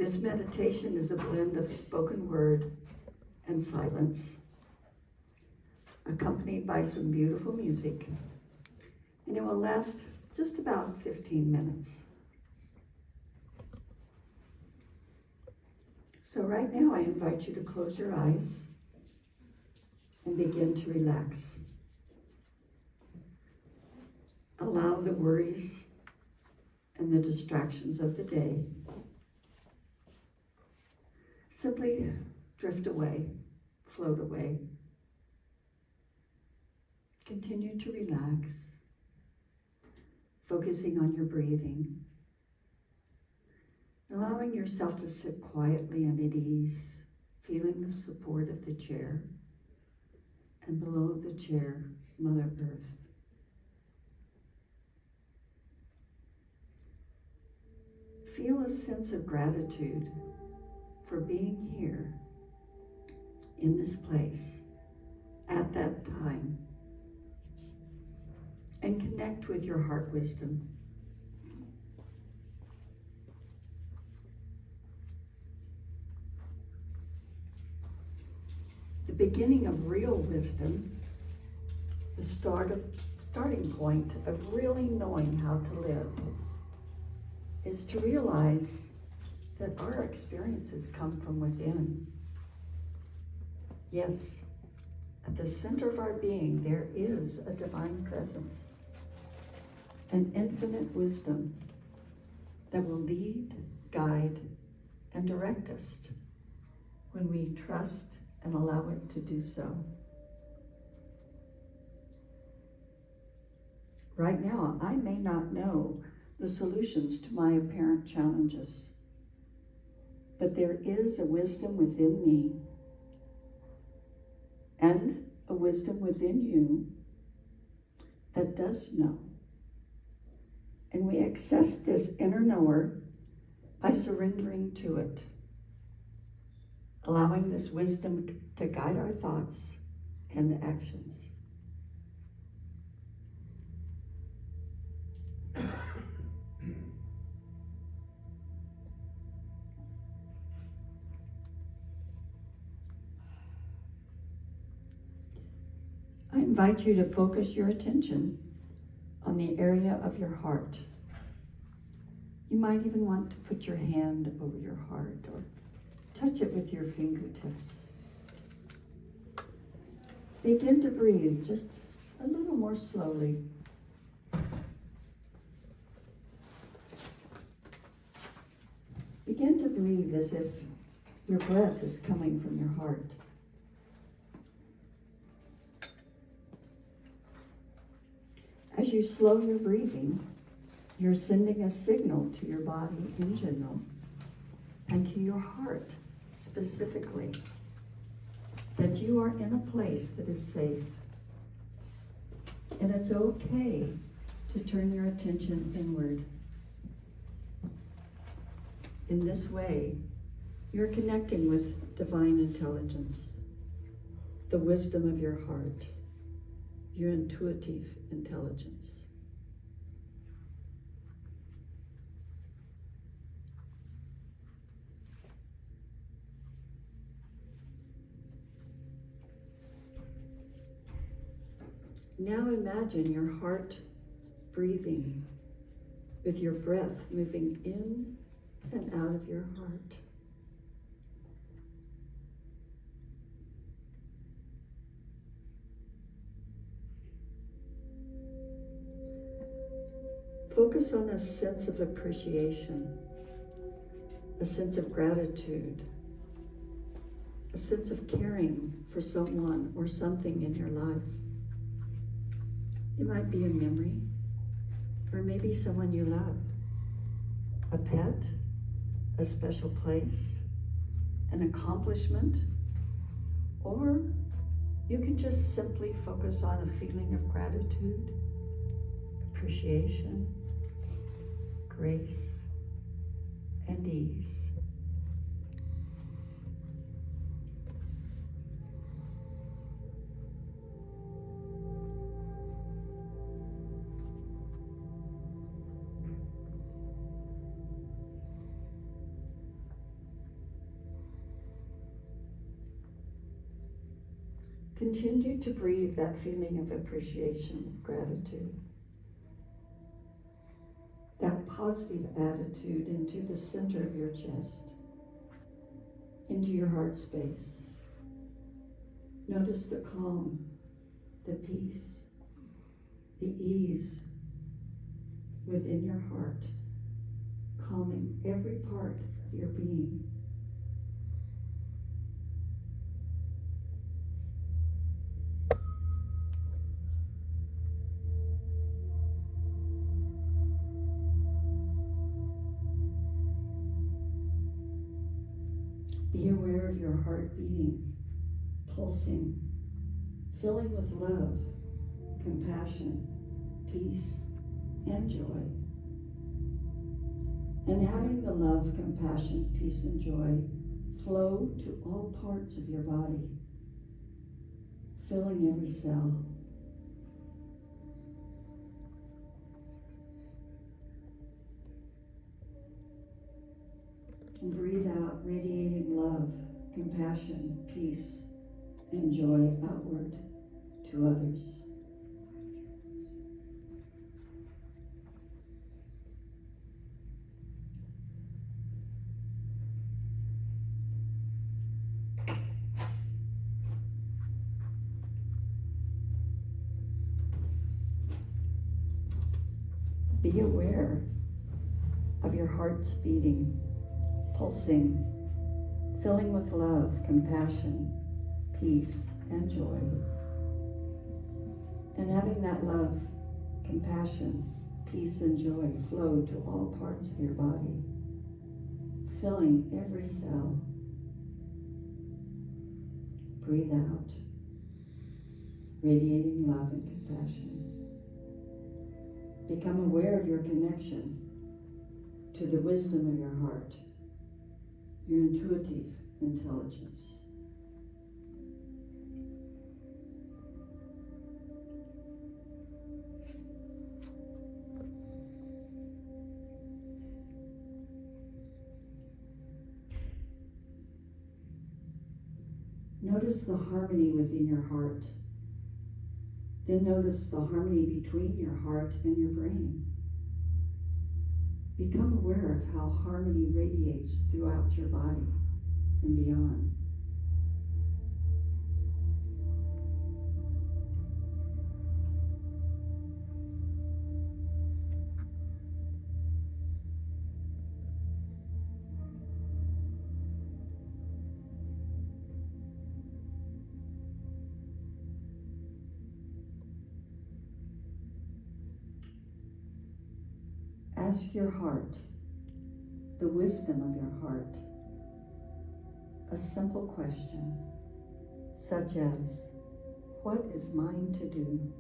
This meditation is a blend of spoken word and silence, accompanied by some beautiful music, and it will last just about 15 minutes. So right now I invite you to close your eyes and begin to relax. Allow the worries and the distractions of the day simply drift away, float away. Continue to relax, focusing on your breathing, allowing yourself to sit quietly and at ease, feeling the support of the chair, and below the chair, Mother Earth. Feel a sense of gratitude for being here in this place at that time, and connect with your heart wisdom. The beginning of real wisdom, the starting point of really knowing how to live, is to realize that our experiences come from within. Yes, at the center of our being, there is a divine presence, an infinite wisdom that will lead, guide, and direct us when we trust and allow it to do so. Right now, I may not know the solutions to my apparent challenges, but there is a wisdom within me and a wisdom within you that does know. And we access this inner knower by surrendering to it, allowing this wisdom to guide our thoughts and actions. I invite you to focus your attention on the area of your heart. You might even want to put your hand over your heart or touch it with your fingertips. Begin to breathe just a little more slowly. Begin to breathe as if your breath is coming from your heart. As you slow your breathing, you're sending a signal to your body in general and to your heart specifically that you are in a place that is safe. And it's okay to turn your attention inward. In this way, you're connecting with divine intelligence, the wisdom of your heart, your intuitive intelligence. Now imagine your heart breathing with your breath moving in and out of your heart. Focus on a sense of appreciation, a sense of gratitude, a sense of caring for someone or something in your life. It might be a memory, or maybe someone you love, a pet, a special place, an accomplishment, or you can just simply focus on a feeling of gratitude, appreciation, grace, and ease. Continue to breathe that feeling of appreciation, gratitude, that positive attitude into the center of your chest, into your heart space. Notice the calm, the peace, the ease within your heart, calming every part of your being. Be aware of your heart beating, pulsing, filling with love, compassion, peace, and joy. And having the love, compassion, peace, and joy flow to all parts of your body, filling every cell. And breathe out, radiating love, compassion, peace, and joy outward to others. Be aware of your heart's beating, pulsing, filling with love, compassion, peace, and joy. And having that love, compassion, peace, and joy flow to all parts of your body, filling every cell. Breathe out, radiating love and compassion. Become aware of your connection to the wisdom of your heart, your intuitive intelligence. Notice the harmony within your heart. Then notice the harmony between your heart and your brain. Become aware of how harmony radiates throughout your body and beyond. Ask your heart, the wisdom of your heart, a simple question, such as, what is mine to do?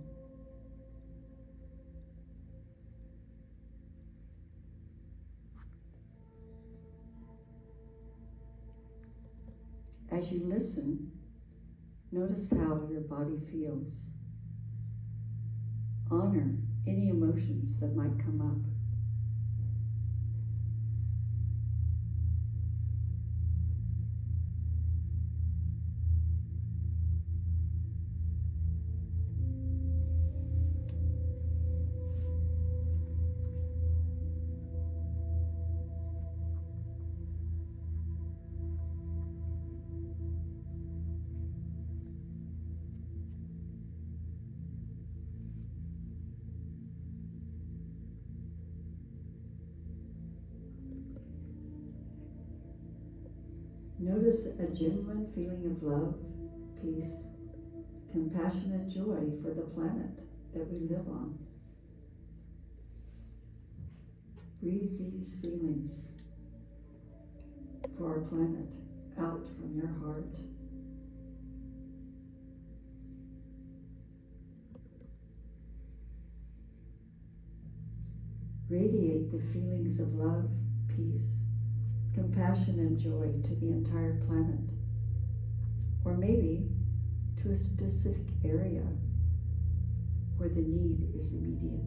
As you listen, notice how your body feels. Honor any emotions that might come up. Notice a genuine feeling of love, peace, compassion, and joy for the planet that we live on. Breathe these feelings for our planet out from your heart. Radiate the feelings of love, peace, compassion, and joy to the entire planet, or maybe to a specific area where the need is immediate.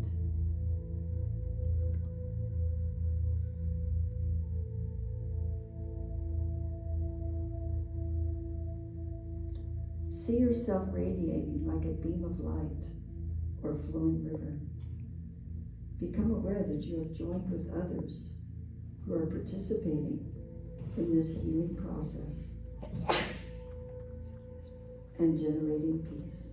See yourself radiating like a beam of light or a flowing river. Become aware that you have joined with others who are participating in this healing process and generating peace.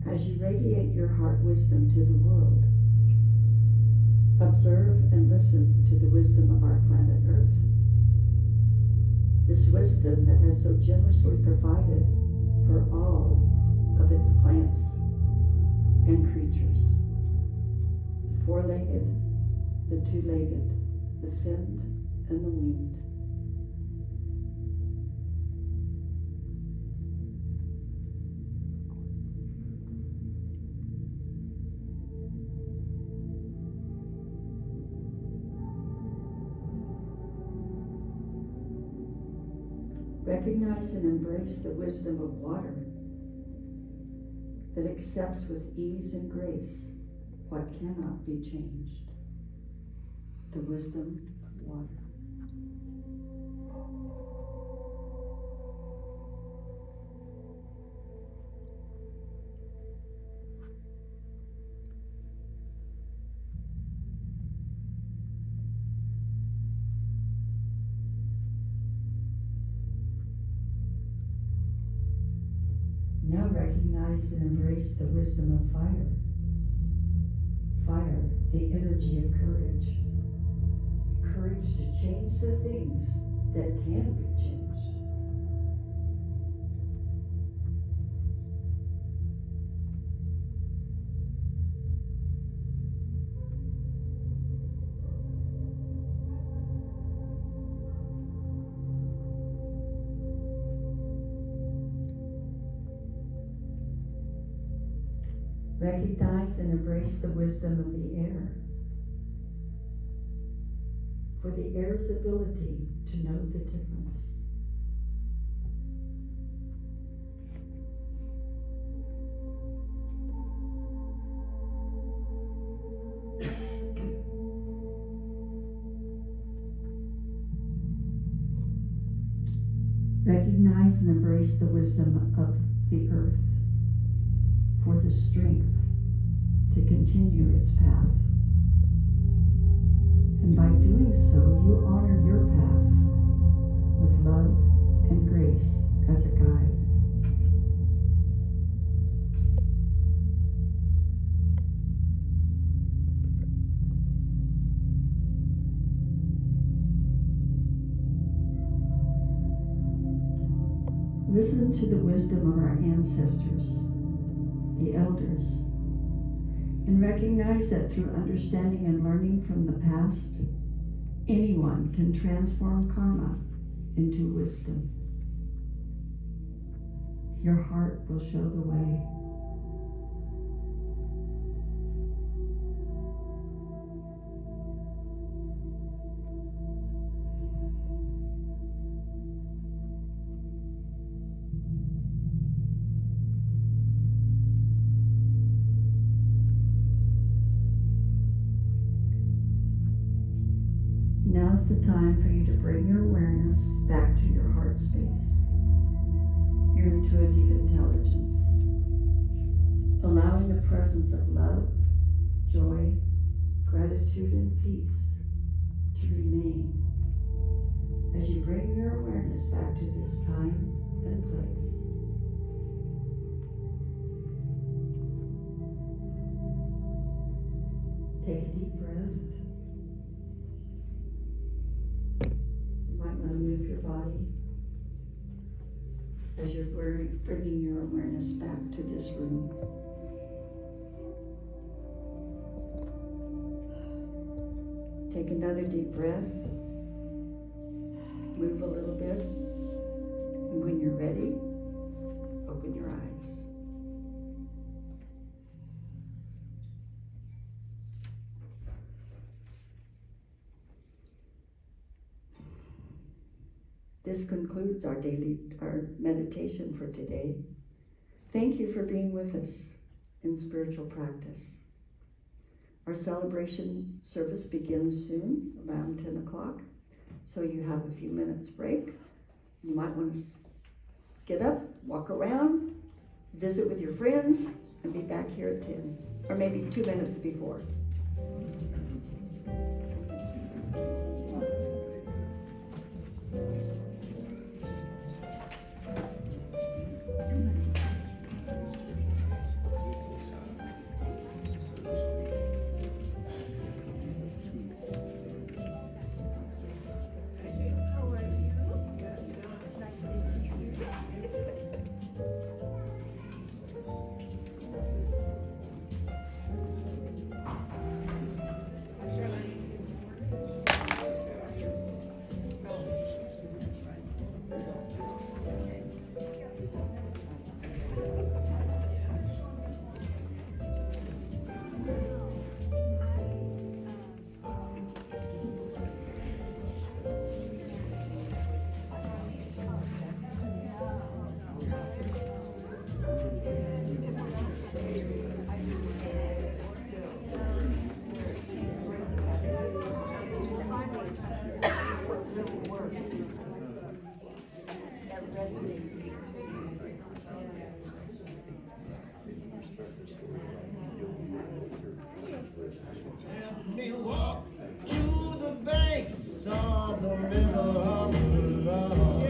As you radiate your heart wisdom to the world, observe and listen to the wisdom of our planet Earth. This wisdom that has so generously provided for all of its plants and creatures. The four-legged, the two-legged, the finned, and the winged. Recognize and embrace the wisdom of water that accepts with ease and grace what cannot be changed. The wisdom of water. Now recognize and embrace the wisdom of fire. Fire, the energy of courage. Courage to change the things that can be changed. Recognize and embrace the wisdom of the air. For the air's ability to know the difference. Recognize and embrace the wisdom of the earth for the strength to continue its path. And by doing so, you honor your path with love and grace as a guide. Listen to the wisdom of our ancestors, the elders, and recognize that through understanding and learning from the past, anyone can transform karma into wisdom. Your heart will show the way. Now's the time for you to bring your awareness back to your heart space, your intuitive intelligence, allowing the presence of love, joy, gratitude, and peace to remain as you bring your awareness back to this time and place. Take a deep breath. You might want to move your body as you're bringing your awareness back to this room. Take another deep breath. Move a little bit. And when you're ready, open your eyes. This concludes our meditation for today. Thank you for being with us in spiritual practice. Our celebration service begins soon, around 10 o'clock. So you have a few minutes break. You might want to get up, walk around, visit with your friends, and be back here at 10, or maybe 2 minutes before. Me walk to the banks of the river of love.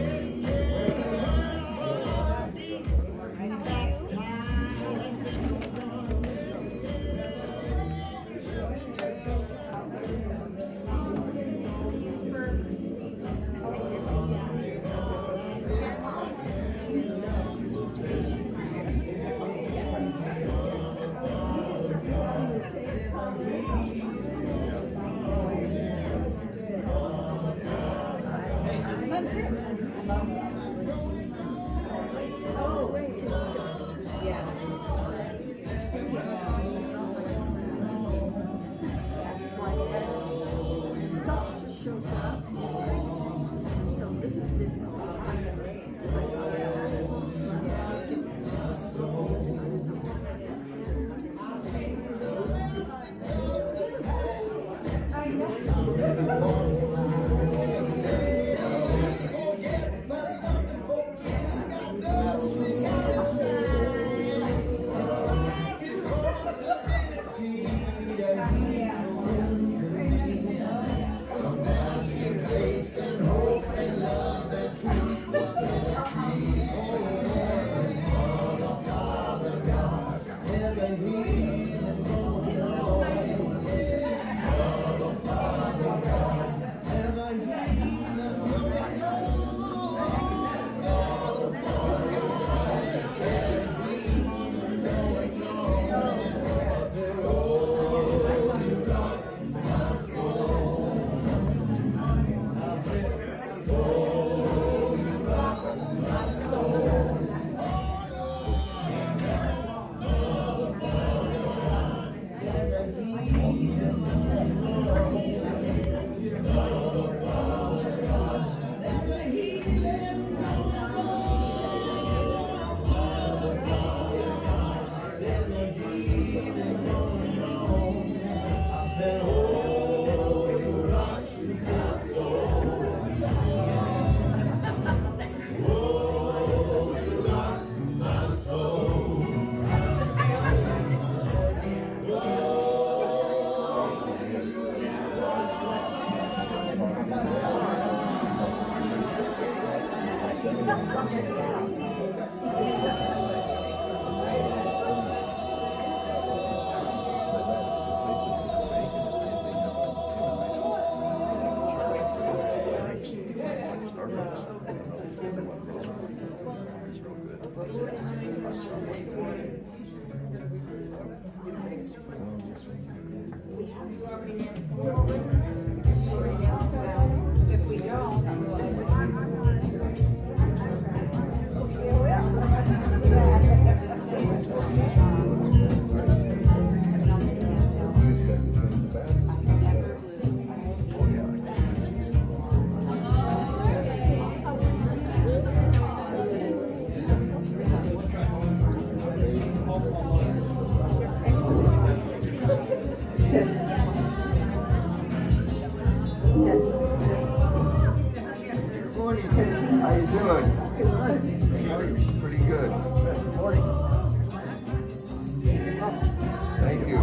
Stuff just shows up. So this has been Test. Morning. Testing. How you doing? Good. Pretty good. Morning. Thank you.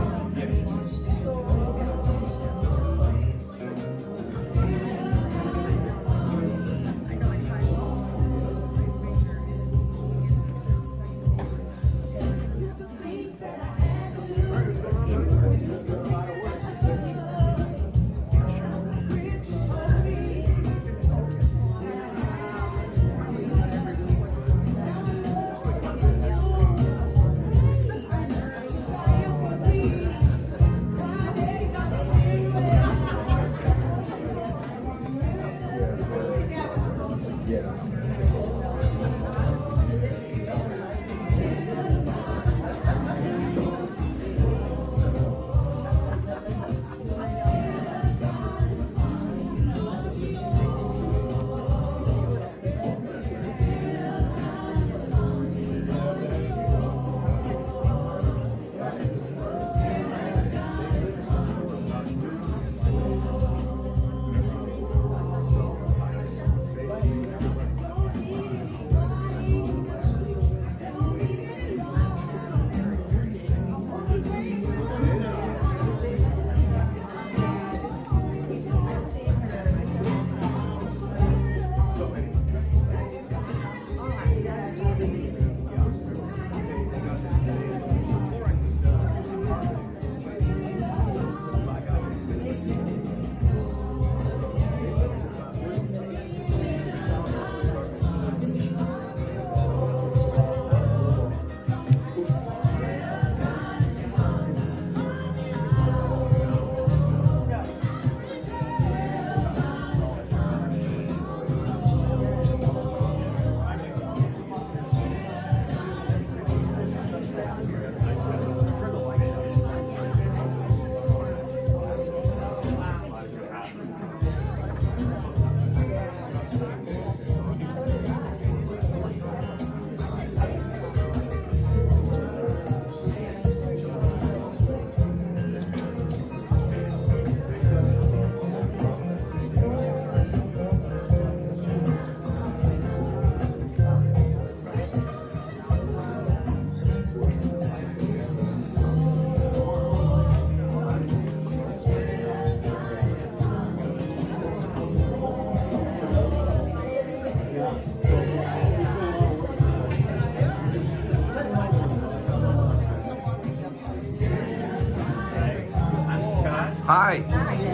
Hi.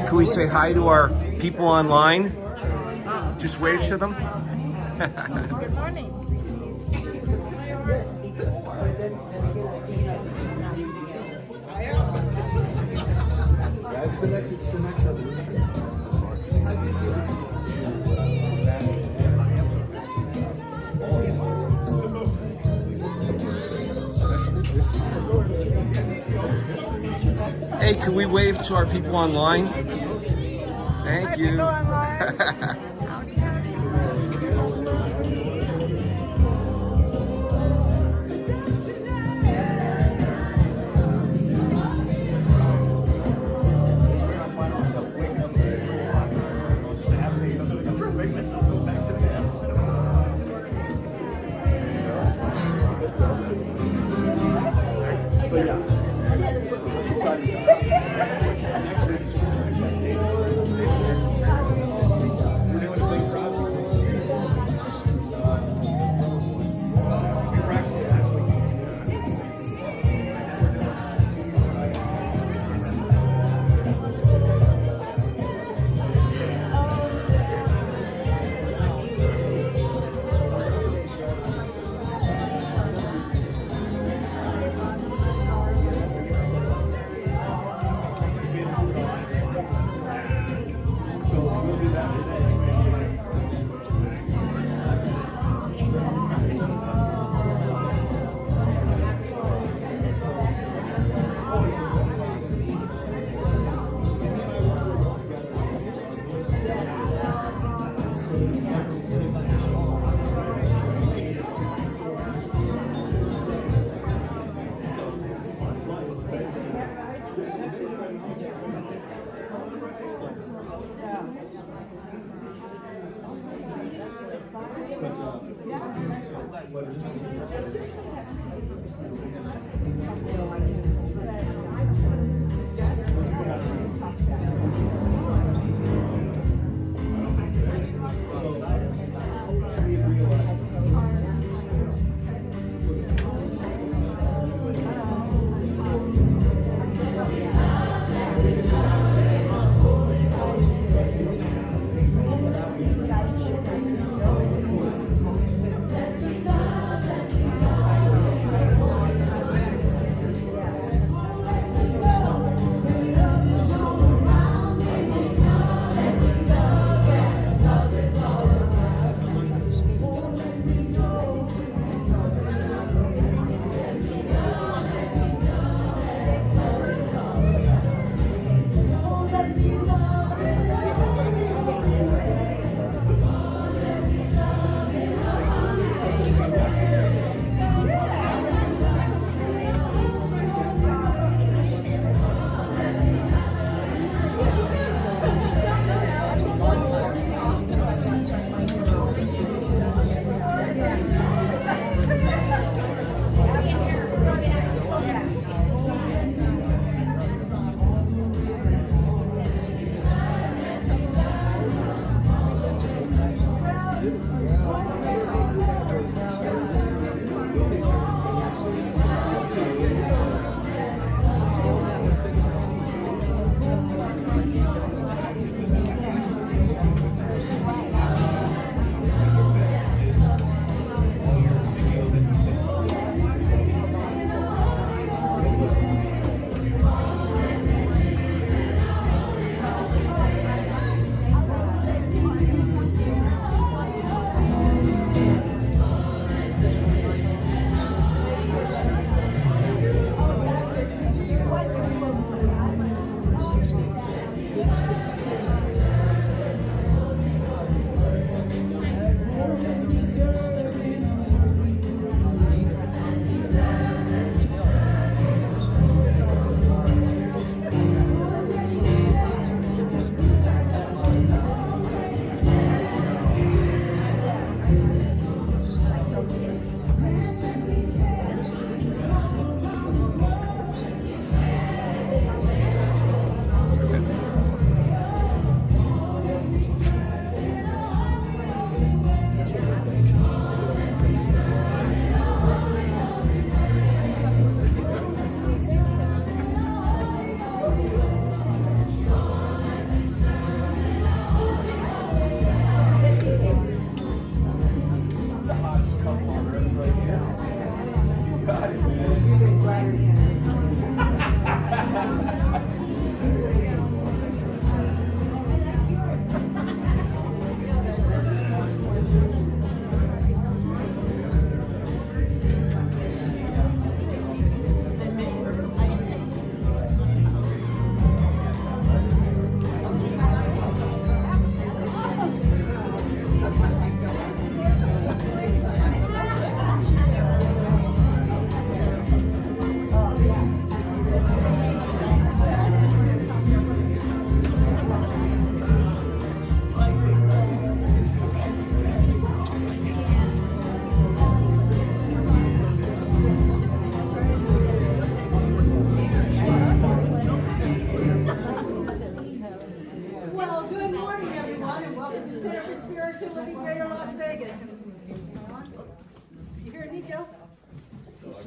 Can we say hi to our people online? Just wave to them. Good morning. Hey, can we wave to our people online? Thank you. People online. Howdy, howdy.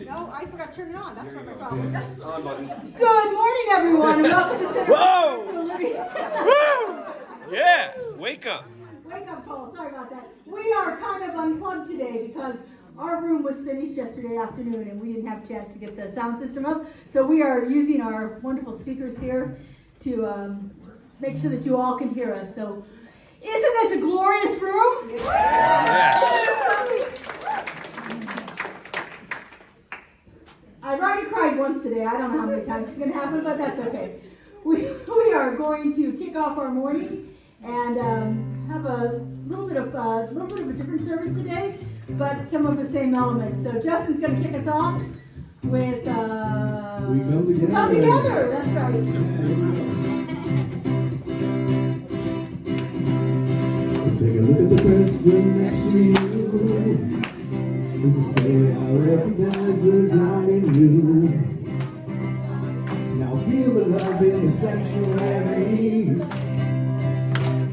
No, I forgot to turn it on. That's where my problem is. On button. Good morning, everyone, and welcome to Center. Whoa! Yeah, wake up. Wake up, Cole. Sorry about that. We are kind of unplugged today because our room was finished yesterday afternoon and we didn't have a chance to get the sound system up. So we are using our wonderful speakers here to make sure that you all can hear us. So isn't this a glorious room? Yes. I've already cried once today. I don't know how many times it's going to happen, but that's okay. We are going to kick off our morning and have a little bit of a different service today, but some of the same elements. So Justin's going to kick us off with We Come Come Together. That's right. Take a look at the person next to you. And say, I recognize the God in you. Now feel the love in the sanctuary.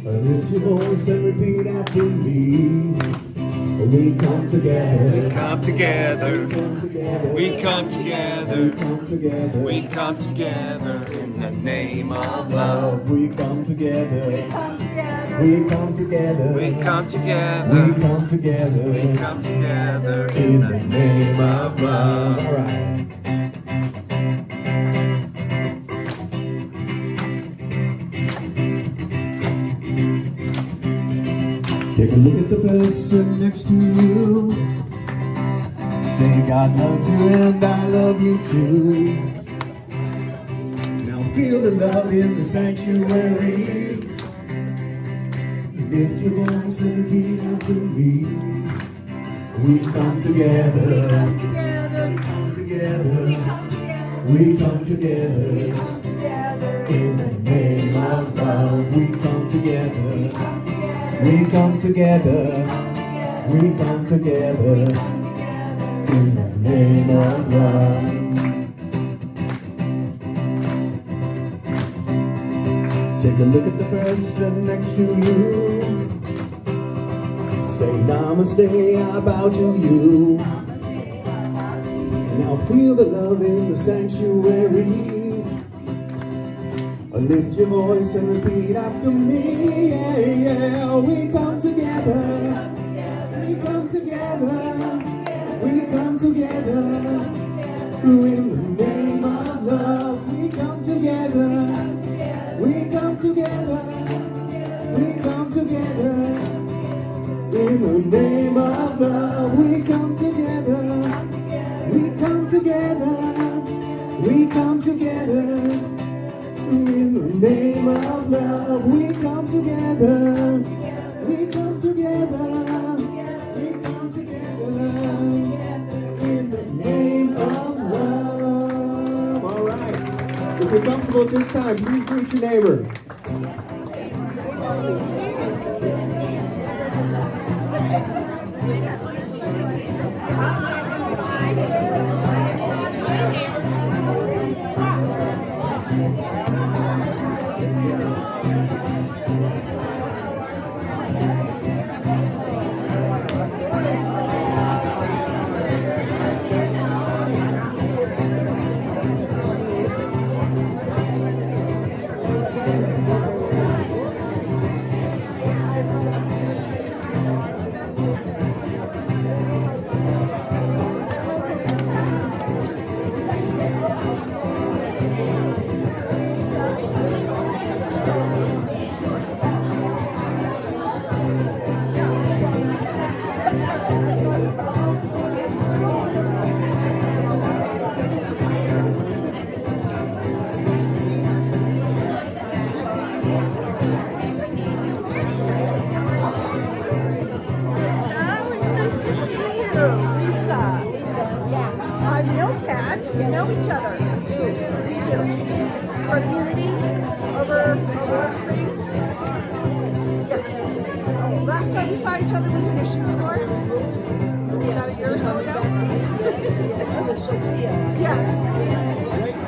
Lift your voice and repeat after me. We come together. We come together. We come together. We come together. We come together. We come together in the name of love. We come together. We come together. We come We together. come together. We come together in the name of love. All right. Take a look at the person next to you. Say God loves you and I love you too. Now feel the love in the sanctuary. Lift your voice and repeat after me. We come together. We come together. We come together. In the name of love. We come together. We come together. We come together. In the name of love. Take a look at the person next to you. Say namaste, I bow to you. Now feel the love in the sanctuary. Lift your voice and repeat after me. Yeah, yeah. We come together. We come together. We come together. In the name of love. We come together. We come together. We come together. In the name of love. We come together. We come together. We come together. In the name of love, we come together. We come together. We come together. In the name of love. All right. If you're comfortable at this time, please greet your neighbor. We know each other. We do. For community over Springs. Yes. Last time we saw each other was in a shoe store. About a year or so ago. Yes. Yes.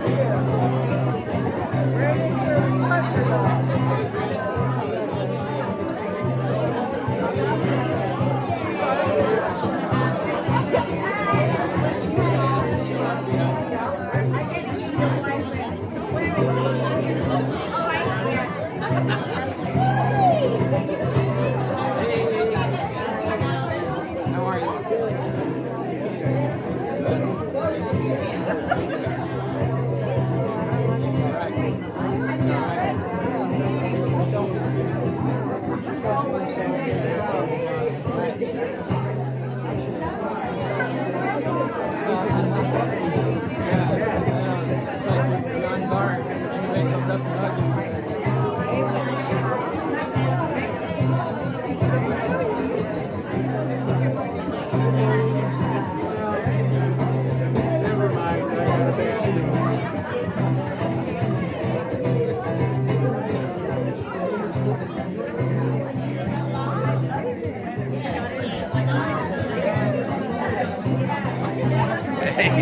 Can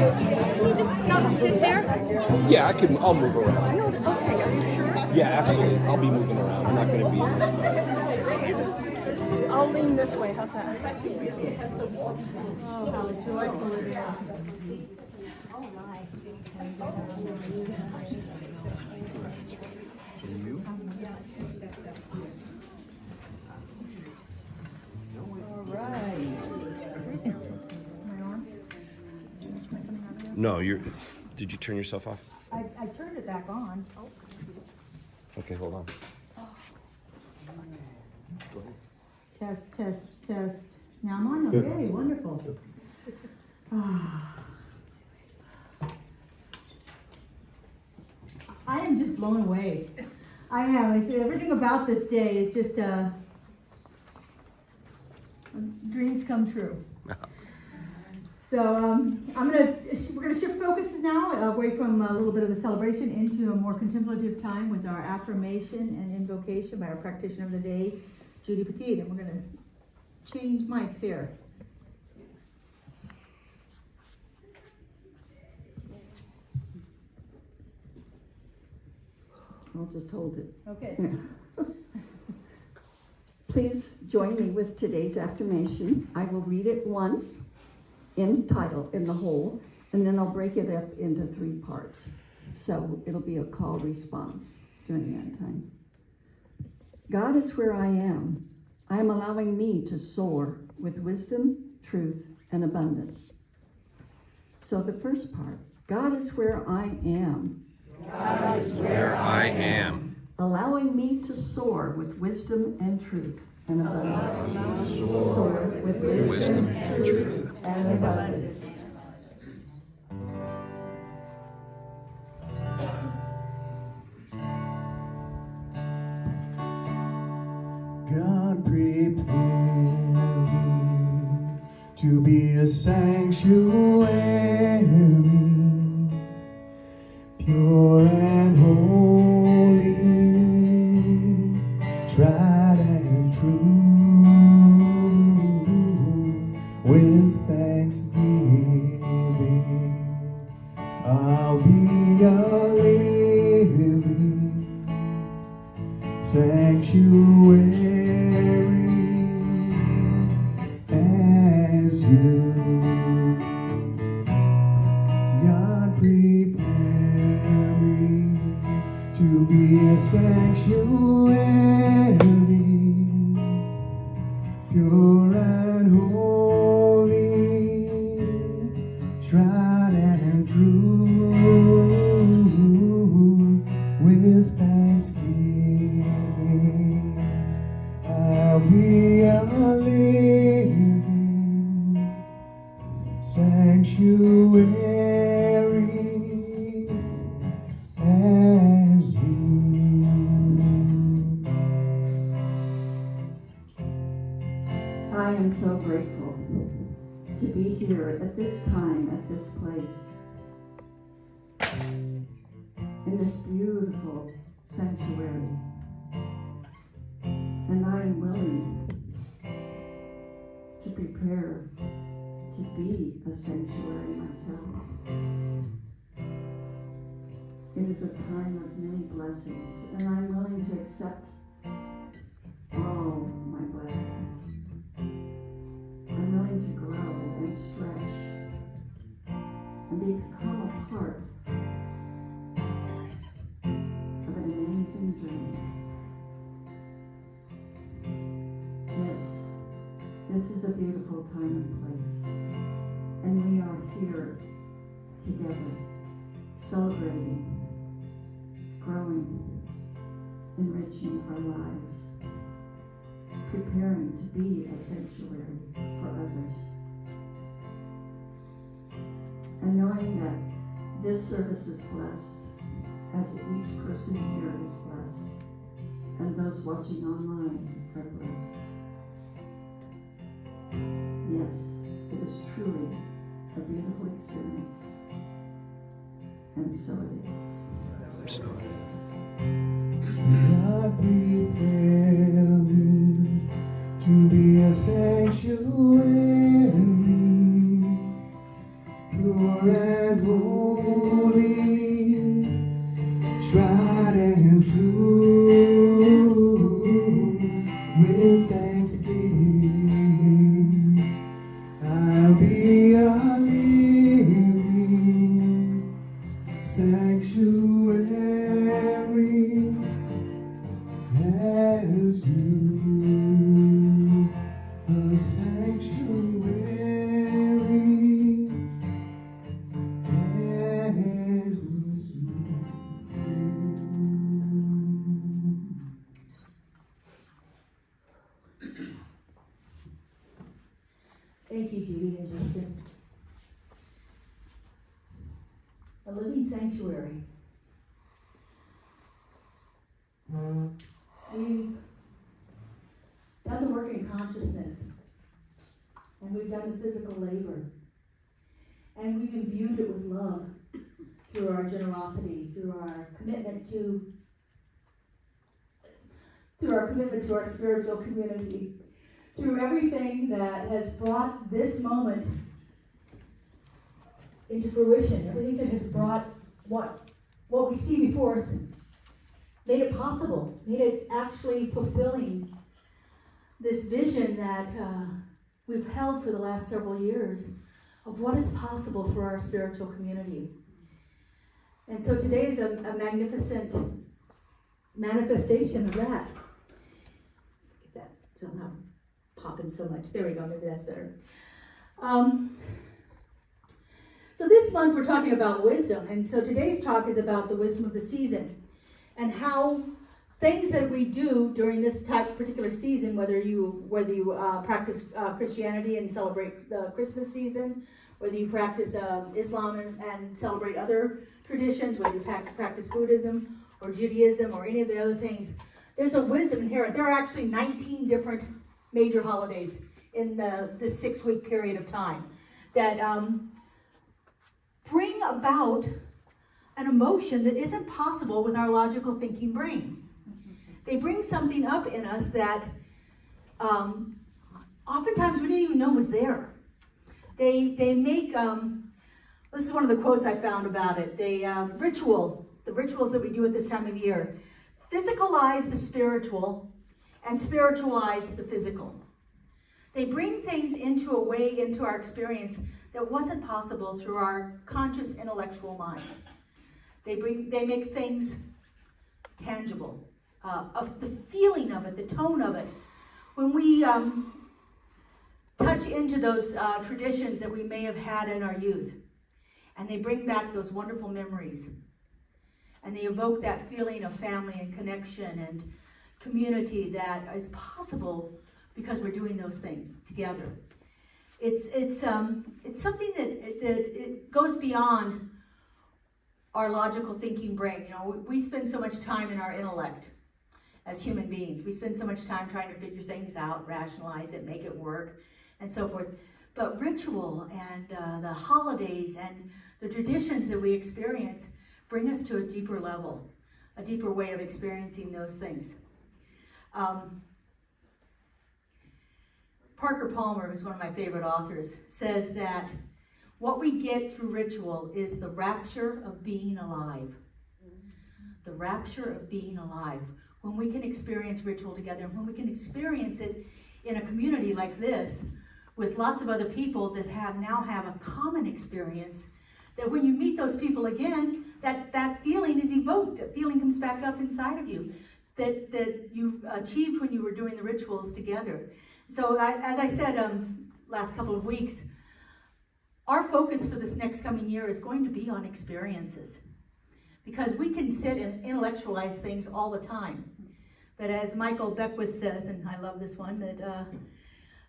you just not sit there? Yeah, I'll move around. No, okay, are you sure? Yeah, absolutely. I'll be moving around. I'm not going to be in this spot. I'll lean this way. How's that? Oh, how joyful it is. No, did you turn yourself off? I turned it back on. Okay, hold on. Test, test, test. Now I'm on. Okay, wonderful. I am just blown away. I am. Everything about this day is just dreams come true. So we're gonna shift focuses now away from a little bit of a celebration into a more contemplative time with our affirmation and invocation by our practitioner of the day, Judy Petit, and we're gonna change mics here. I'll just hold it. Okay. Please join me with today's affirmation. I will read it once in the whole, and then I'll break it up into 3 parts. So it'll be a call response during that time. God is where I am. I am allowing me to soar with wisdom, truth, and abundance. So the first part, God is where I am. God is where I am. Allowing me to soar with wisdom and truth and abundance. Soar with wisdom and truth and abundance. God prepare me to be a sanctuary, pure and holy, tried and true, with thanksgiving. I'll be a living sanctuary as you. God prepare me to be a sanctuary, pure and holy, tried and true, with thanksgiving. I'll be a living sanctuary as you. I am so grateful to be here at this time, at this place, in this beautiful sanctuary. And I am willing to prepare to be a sanctuary myself. It is a time of many blessings, and I'm willing to accept all my blessings. I'm willing to grow and stretch and become a part of an amazing journey. This is a beautiful time and place, and we are here together, celebrating, growing, enriching our lives, preparing to be a sanctuary for others, and knowing that this service is blessed, as each person here is blessed, and those watching online are blessed. Yes, it is truly a beautiful experience, and so it is. God prepare me to be a sanctuary, pure and holy, tried and true, with thanksgiving, I'll be a living sanctuary as you, a sanctuary as you. Thank you, Judy and Justin. A living sanctuary. We've done the work in consciousness, and we've done the physical labor, and we've imbued it with love through our generosity, through our commitment to our spiritual community, through everything that has brought this moment into fruition, everything that has brought what we see before us, made it possible, made it actually fulfilling this vision that we've held for the last several years of what is possible for our spiritual community. And so today is a magnificent manifestation of that. Get that somehow popping so much. There we go, maybe that's better. So this month we're talking about wisdom, and so today's talk is about the wisdom of the season and how things that we do during this particular season, whether you practice Christianity and celebrate the Christmas season, whether you practice Islam and celebrate other traditions, whether you practice Buddhism or Judaism or any of the other things, there's a wisdom inherent. There are actually 19 different major holidays in this 6-week period of time that bring about an emotion that isn't possible with our logical thinking brain. They bring something up in us that oftentimes we didn't even know was there. They make, this is one of the quotes I found about it, the rituals that we do at this time of year, physicalize the spiritual and spiritualize the physical. They bring things into a way into our experience that wasn't possible through our conscious intellectual mind. They make things tangible, of the feeling of it, the tone of it. When we touch into those traditions that we may have had in our youth, and they bring back those wonderful memories, and they evoke that feeling of family and connection and community that is possible because we're doing those things together. It's something that it goes beyond our logical thinking brain. You know, we spend so much time in our intellect as human beings. We spend so much time trying to figure things out, rationalize it, make it work, and so forth. But ritual and the holidays and the traditions that we experience bring us to a deeper level, a deeper way of experiencing those things. Parker Palmer, who's one of my favorite authors, says that what we get through ritual is the rapture of being alive. The rapture of being alive. When we can experience ritual together, and when we can experience it in a community like this, with lots of other people that now have a common experience, that when you meet those people again, that feeling is evoked. That feeling comes back up inside of you that you achieved when you were doing the rituals together. So as I said last couple of weeks, our focus for this next coming year is going to be on experiences, because we can sit and intellectualize things all the time. But as Michael Beckwith says, and I love this one, that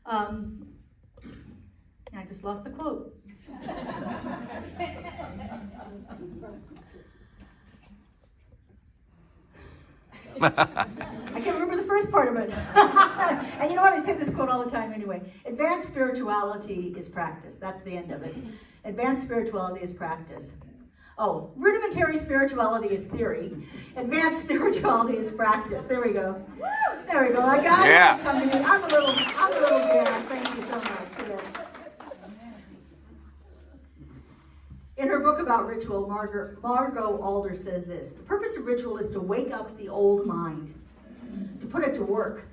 I just lost the quote. I can't remember the first part of it. And you know what? I say this quote all the time anyway. Advanced spirituality is practice. That's the end of it. Advanced spirituality is practice. Oh, rudimentary spirituality is theory. Advanced spirituality is practice. There we go. There we go. I got it. Coming in. I'm a little jazz. Thank you so much for this. In her book about ritual, Margot Alder says this: the purpose of ritual is to wake up the old mind, to put it to work.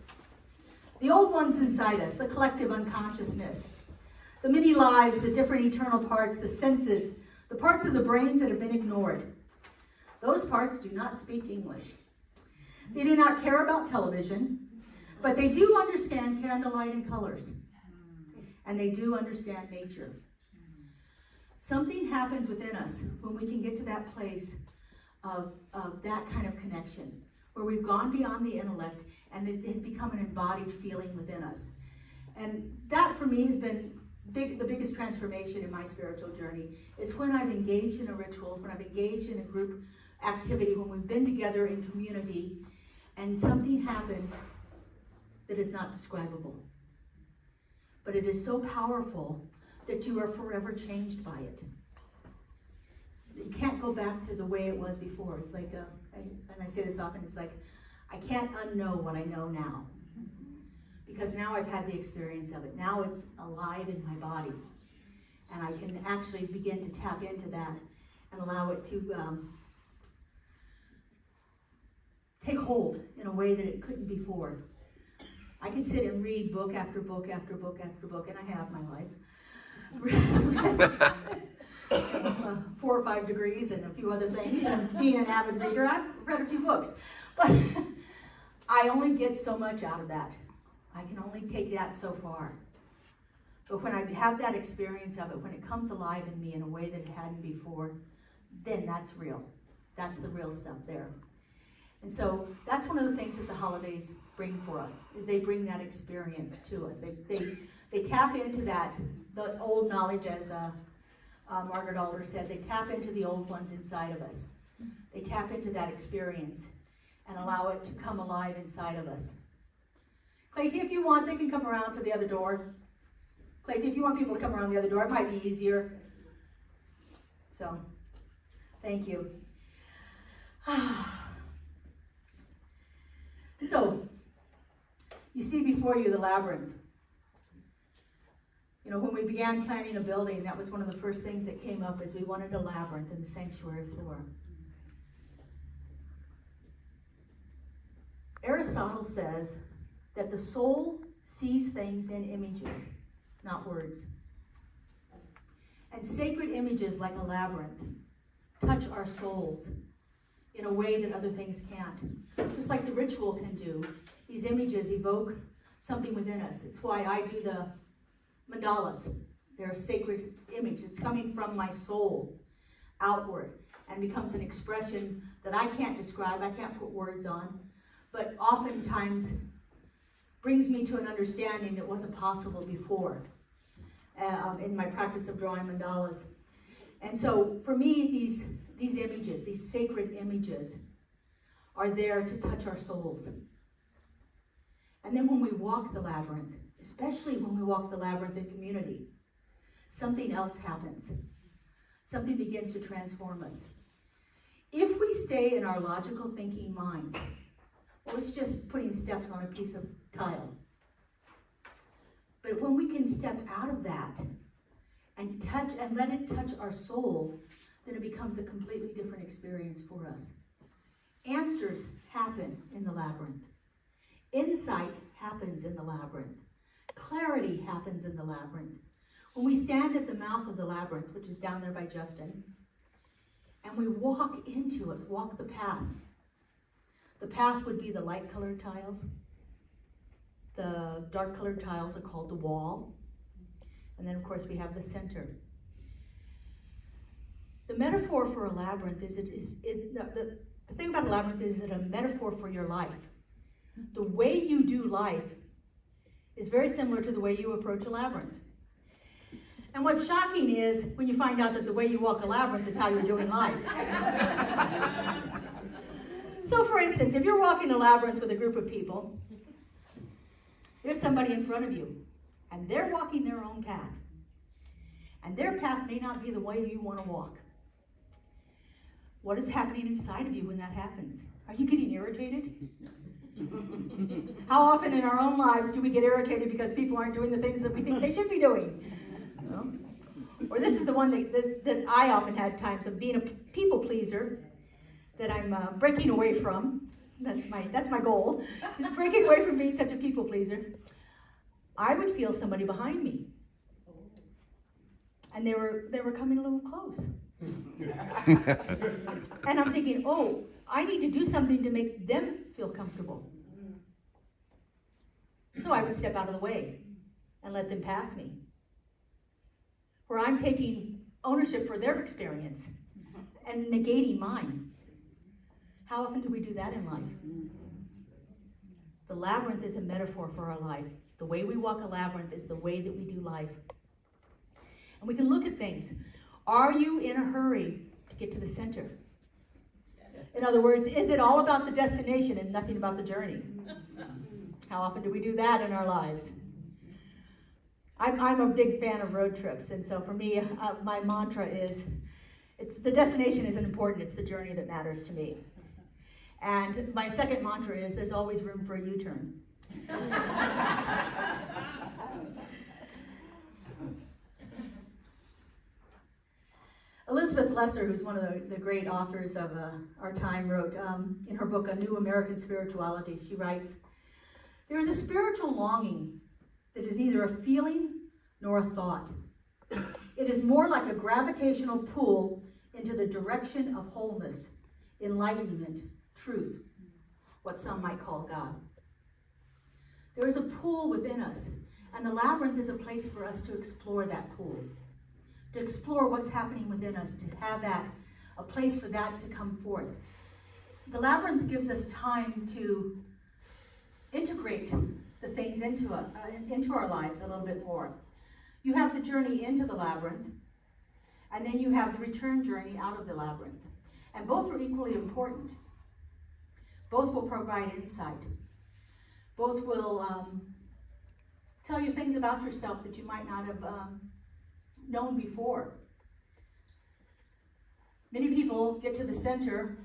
The old ones inside us, the collective unconsciousness, the many lives, the different eternal parts, the senses, the parts of the brains that have been ignored. Those parts do not speak English. They do not care about television, but they do understand candlelight and colors. And they do understand nature. Something happens within us when we can get to that place of that kind of connection, where we've gone beyond the intellect and it has become an embodied feeling within us. And that for me has been the biggest transformation in my spiritual journey, is when I've engaged in a ritual, when I've engaged in a group activity, when we've been together in community, and something happens that is not describable. But it is so powerful that you are forever changed by it. You can't go back to the way it was before. It's like, and I say this often, it's like, I can't unknow what I know now. Because now I've had the experience of it. Now it's alive in my body. And I can actually begin to tap into that and allow it to take hold in a way that it couldn't before. I can sit and read book after book after book after book, and I have my life. 4 or 5 degrees and a few other things, and being an avid reader, I've read a few books. But I only get so much out of that. I can only take that so far. But when I have that experience of it, when it comes alive in me in a way that it hadn't before, then that's real. That's the real stuff there. And so that's one of the things that the holidays bring for us, is they bring that experience to us. They tap into that, the old knowledge, as Margaret Alder said, they tap into the old ones inside of us. They tap into that experience and allow it to come alive inside of us. Clayton, if you want, they can come around to the other door. Clayton, if you want people to come around the other door, it might be easier. So, thank you. So, you see before you the labyrinth. You know, when we began planning a building, that was one of the first things that came up, is we wanted a labyrinth in the sanctuary floor. Aristotle says that the soul sees things in images, not words. And sacred images, like a labyrinth, touch our souls in a way that other things can't. Just like the ritual can do, these images evoke something within us. It's why I do the mandalas. They're a sacred image. It's coming from my soul outward and becomes an expression that I can't describe, I can't put words on, but oftentimes brings me to an understanding that wasn't possible before in my practice of drawing mandalas. And so for me, these images, these sacred images, are there to touch our souls. And then when we walk the labyrinth, especially when we walk the labyrinth in community, something else happens. Something begins to transform us. If we stay in our logical thinking mind, well, it's just putting steps on a piece of tile. But when we can step out of that and touch and let it touch our soul, then it becomes a completely different experience for us. Answers happen in the labyrinth. Insight happens in the labyrinth. Clarity happens in the labyrinth. When we stand at the mouth of the labyrinth, which is down there by Justin, and we walk into it, walk the path. The path would be the light-colored tiles. The dark-colored tiles are called the wall. And then, of course, we have the center. The metaphor for a labyrinth is, the thing about a labyrinth is it a metaphor for your life. The way you do life is very similar to the way you approach a labyrinth. And what's shocking is when you find out that the way you walk a labyrinth is how you're doing life. So for instance, if you're walking a labyrinth with a group of people, there's somebody in front of you, and they're walking their own path. And their path may not be the way you want to walk. What is happening inside of you when that happens? Are you getting irritated? How often in our own lives do we get irritated because people aren't doing the things that we think they should be doing? Well, Or this is the one that I often had times of being a people pleaser that I'm breaking away from. That's my goal, is breaking away from being such a people pleaser. I would feel somebody behind me. And they were coming a little close. And I'm thinking, oh, I need to do something to make them feel comfortable. So I would step out of the way and let them pass me. Where I'm taking ownership for their experience and negating mine. How often do we do that in life? The labyrinth is a metaphor for our life. The way we walk a labyrinth is the way that we do life. And we can look at things. Are you in a hurry to get to the center? In other words, is it all about the destination and nothing about the journey? How often do we do that in our lives? I'm a big fan of road trips, and so for me, my mantra is, the destination isn't important, it's the journey that matters to me. And my second mantra is, there's always room for a U-turn. Elizabeth Lesser, who's one of the great authors of our time, wrote in her book, A New American Spirituality, she writes, "There is a spiritual longing that is neither a feeling nor a thought. It is more like a gravitational pull into the direction of wholeness, enlightenment, truth, what some might call God. There is a pull within us, and the labyrinth is a place for us to explore that pull, to explore what's happening within us, to have a place for that to come forth. The labyrinth gives us time to integrate the things into our lives a little bit more. You have the journey into the labyrinth, and then you have the return journey out of the labyrinth. And both are equally important. Both will provide insight. Both will tell you things about yourself that you might not have known before. Many people get to the center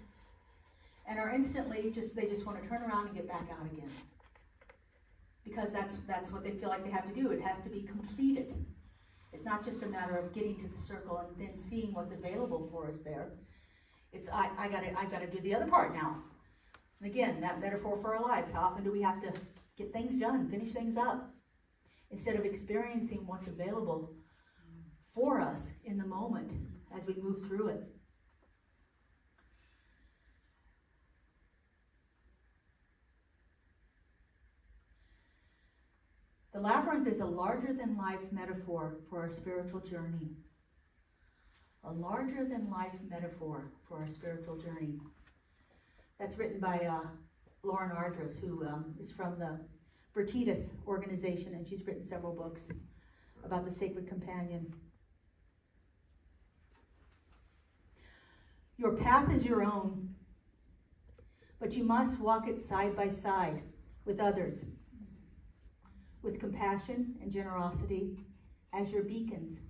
and are instantly they just want to turn around and get back out again. Because that's what they feel like they have to do. It has to be completed. It's not just a matter of getting to the circle and then seeing what's available for us there. It's I gotta do the other part now. And again, that metaphor for our lives. How often do we have to get things done, finish things up, instead of experiencing what's available for us in the moment as we move through it? The labyrinth is a larger-than-life metaphor for our spiritual journey. A larger-than-life metaphor for our spiritual journey. That's written by Lauren Ardress, who is from the Vertitas organization, and she's written several books about the Sacred Companion. Your path is your own, but you must walk it side by side with others, with compassion and generosity as your beacons.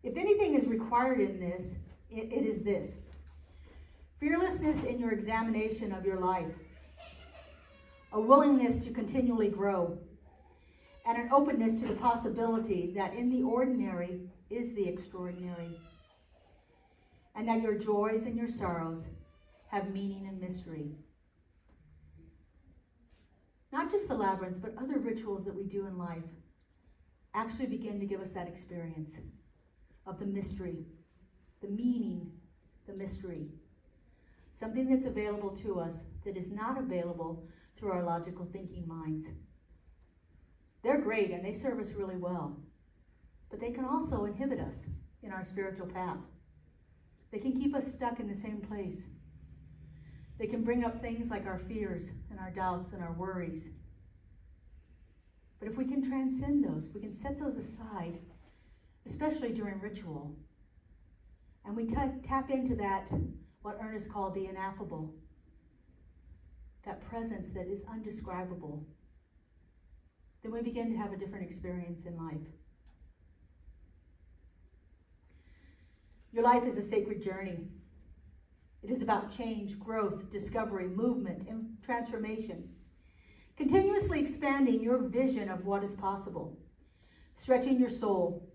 If anything is required in this, it is this: fearlessness in your examination of your life, a willingness to continually grow, and an openness to the possibility that in the ordinary is the extraordinary, and that your joys and your sorrows have meaning and mystery. Not just the labyrinth, but other rituals that we do in life actually begin to give us that experience of the mystery, the meaning, the mystery. Something that's available to us that is not available through our logical thinking minds. They're great and they serve us really well, but they can also inhibit us in our spiritual path. They can keep us stuck in the same place. They can bring up things like our fears and our doubts and our worries. But if we can transcend those, if we can set those aside, especially during ritual, and we tap into that, what Ernest called the ineffable, that presence that is undescribable, then we begin to have a different experience in life. Your life is a sacred journey. It is about change, growth, discovery, movement, and transformation. Continuously expanding your vision of what is possible. Stretching your soul,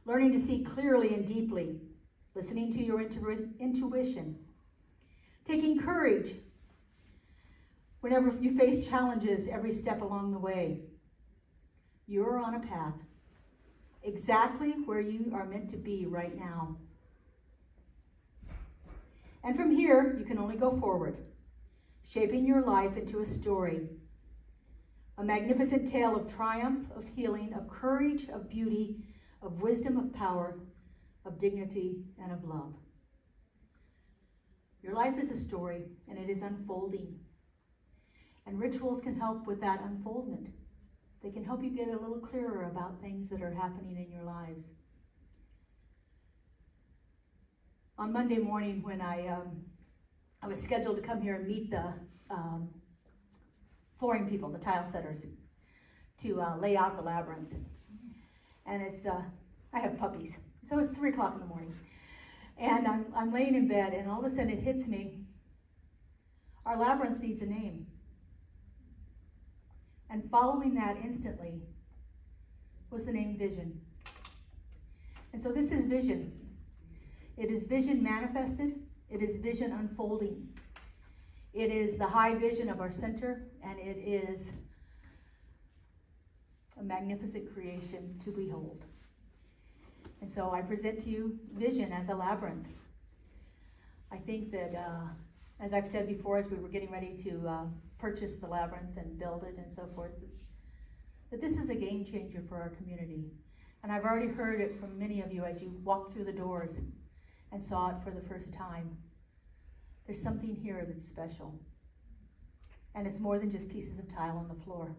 learning to see clearly and deeply, listening to your intuition, taking courage whenever you face challenges every step along the way. You're on a path, exactly where you are meant to be right now. And from here, you can only go forward, shaping your life into a story, a magnificent tale of triumph, of healing, of courage, of beauty, of wisdom, of power, of dignity, and of love. Your life is a story, and it is unfolding. And rituals can help with that unfoldment. They can help you get a little clearer about things that are happening in your lives. On Monday morning, when I was scheduled to come here and meet the flooring people, the tile setters, to lay out the labyrinth. And it's, I have puppies, so it's 3 o'clock in the morning. And I'm laying in bed, and all of a sudden it hits me, our labyrinth needs a name. And following that instantly was the name Vision. And so this is vision. It is vision manifested. It is vision unfolding. It is the high vision of our center, and it is a magnificent creation to behold. And so I present to you vision as a labyrinth. I think that, as I've said before, as we were getting ready to purchase the labyrinth and build it and so forth, that this is a game changer for our community. And I've already heard it from many of you as you walked through the doors and saw it for the first time. There's something here that's special. And it's more than just pieces of tile on the floor.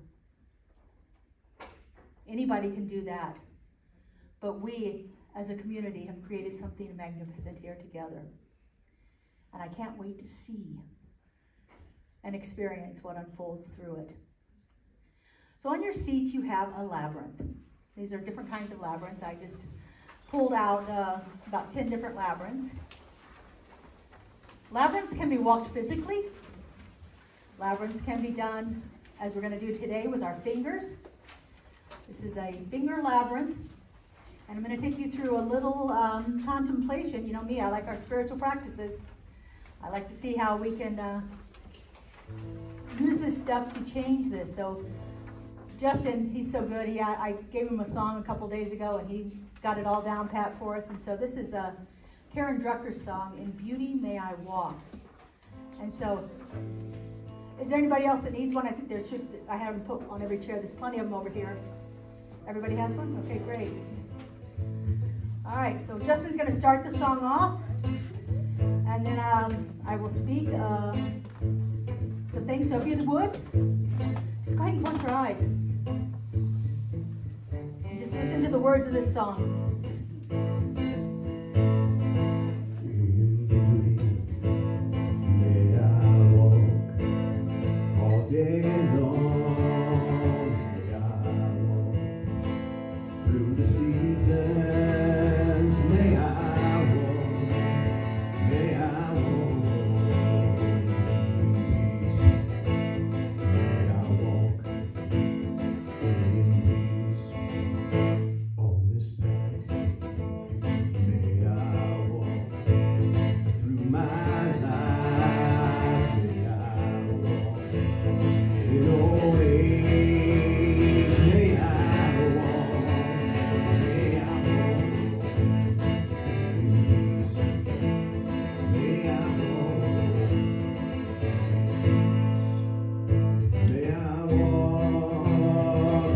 Anybody can do that. But we, as a community, have created something magnificent here together. And I can't wait to see and experience what unfolds through it. So on your seats, you have a labyrinth. These are different kinds of labyrinths. I just pulled out about 10 different labyrinths. Labyrinths can be walked physically. Labyrinths can be done, as we're going to do today, with our fingers. This is a finger labyrinth. And I'm going to take you through a little contemplation. You know me, I like our spiritual practices. I like to see how we can use this stuff to change this. So Justin, he's so good. I gave him a song a couple days ago, and he got it all down pat for us. And so this is Karen Drucker's song, "In Beauty May I Walk." And so, is there anybody else that needs one? I think there should. I have them put on every chair. There's plenty of them over here. Everybody has one? Okay, great. All right, so Justin's going to start the song off, and then I will speak some things. So if you would, just go ahead and close your eyes. And just listen to the words of this song. May I walk all day long. May I walk through the seasons. May I walk. May I walk in peace. May I walk in peace on this path. May I walk through my life. May I walk in old age. May I walk. May I walk in peace. May I walk in peace. May I walk. May I walk.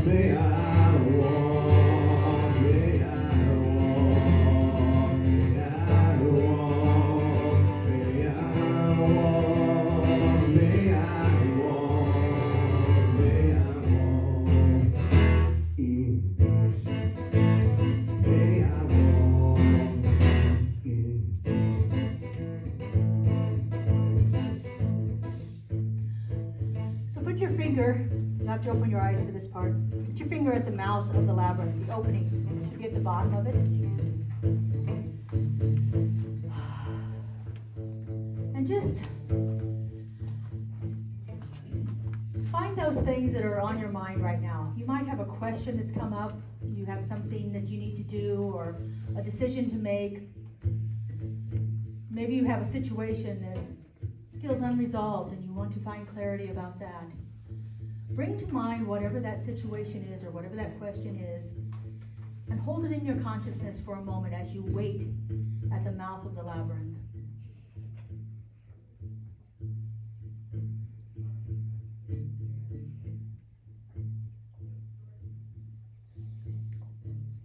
May I walk. May I walk. May I walk. May I walk. May I walk in peace. May I walk in So put your finger, you have to open your eyes for this part. Put your finger at the mouth of the labyrinth, the opening. It should be at the bottom of it. And just find those things that are on your mind right now. You might have a question that's come up. you have something that you need to do or a decision to make. Maybe you have a situation that feels unresolved and you want to find clarity about that. Bring to mind whatever that situation is or whatever that question is, and hold it in your consciousness for a moment as you wait at the mouth of the labyrinth.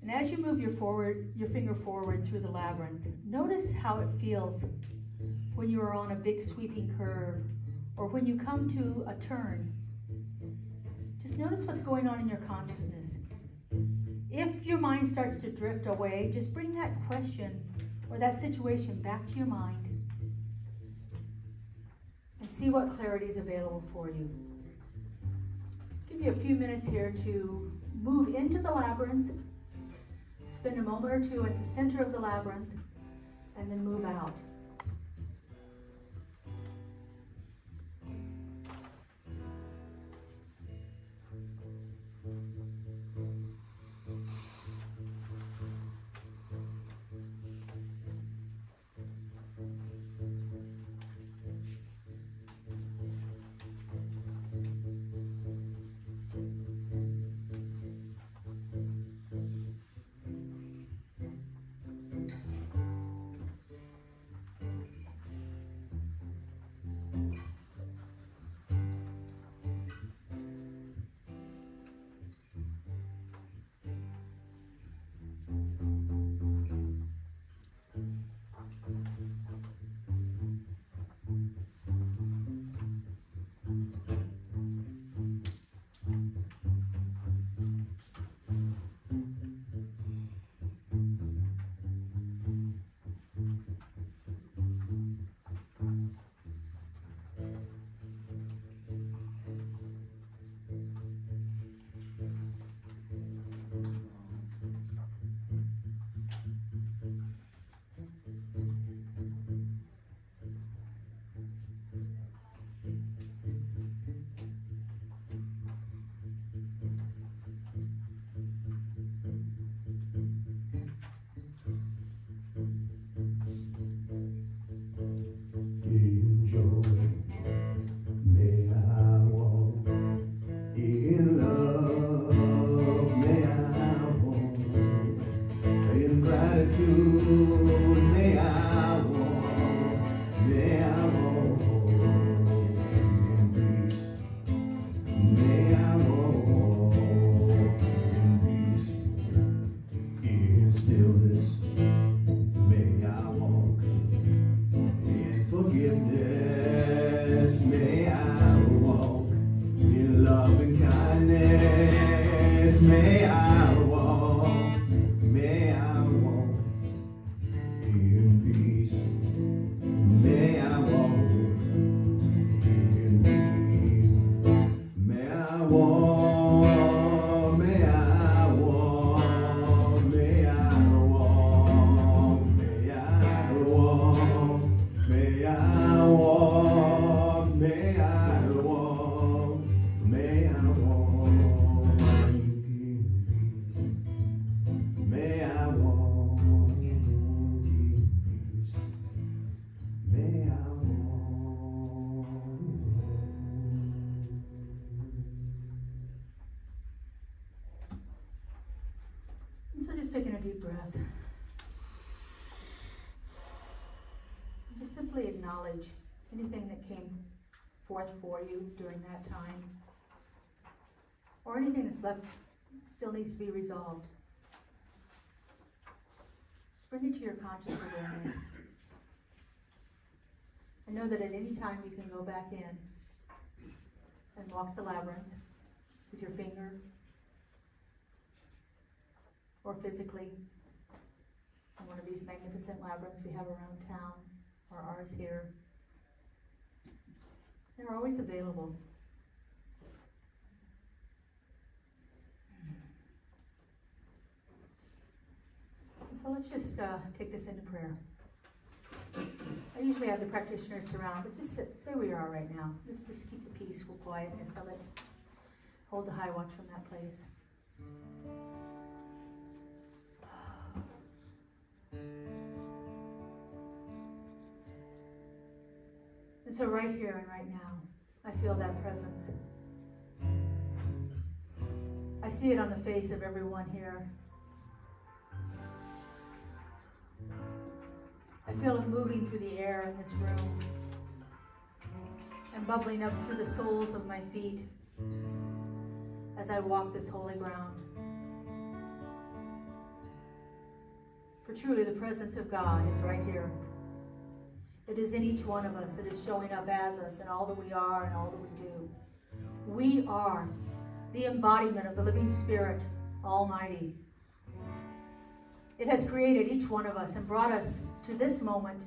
And as you move your finger forward through the labyrinth, notice how it feels when you are on a big sweeping curve or when you come to a turn. Just notice what's going on in your consciousness. If your mind starts to drift away, just bring that question or that situation back to your mind and see what clarity is available for you. Give you a few minutes here to move into the labyrinth, spend a moment or two at the center of the labyrinth, and then move out. In joy, may I walk. In love, may I walk. In gratitude, may I walk. May I walk. In peace, may I walk. In peace, in stillness, may I walk. In forgiveness, may I walk. In love and kindness, may I walk. May I walk. In peace, may I walk. In peace, may I walk. May I walk. May I walk. May I walk. May I walk, may I walk, may I walk in peace. May I walk in peace. May I walk. So just taking a deep breath. Just simply acknowledge anything that came forth for you during that time, or anything that's left still needs to be resolved. Just bring it to your conscious awareness. And know that at any time you can go back in and walk the labyrinth with your finger, or physically in one of these magnificent labyrinths we have around town, or ours here. They're always available. So let's just take this into prayer. I usually have the practitioners surround, but just say where you are right now. Just keep the peaceful quietness of it. Hold the high watch from that place. And so right here and right now, I feel that presence. I see it on the face of everyone here. I feel it moving through the air in this room and bubbling up through the soles of my feet as I walk this holy ground. For truly, the presence of God is right here. It is in each one of us. It is showing up as us in all that we are and all that we do. We are the embodiment of the living Spirit Almighty. It has created each one of us and brought us to this moment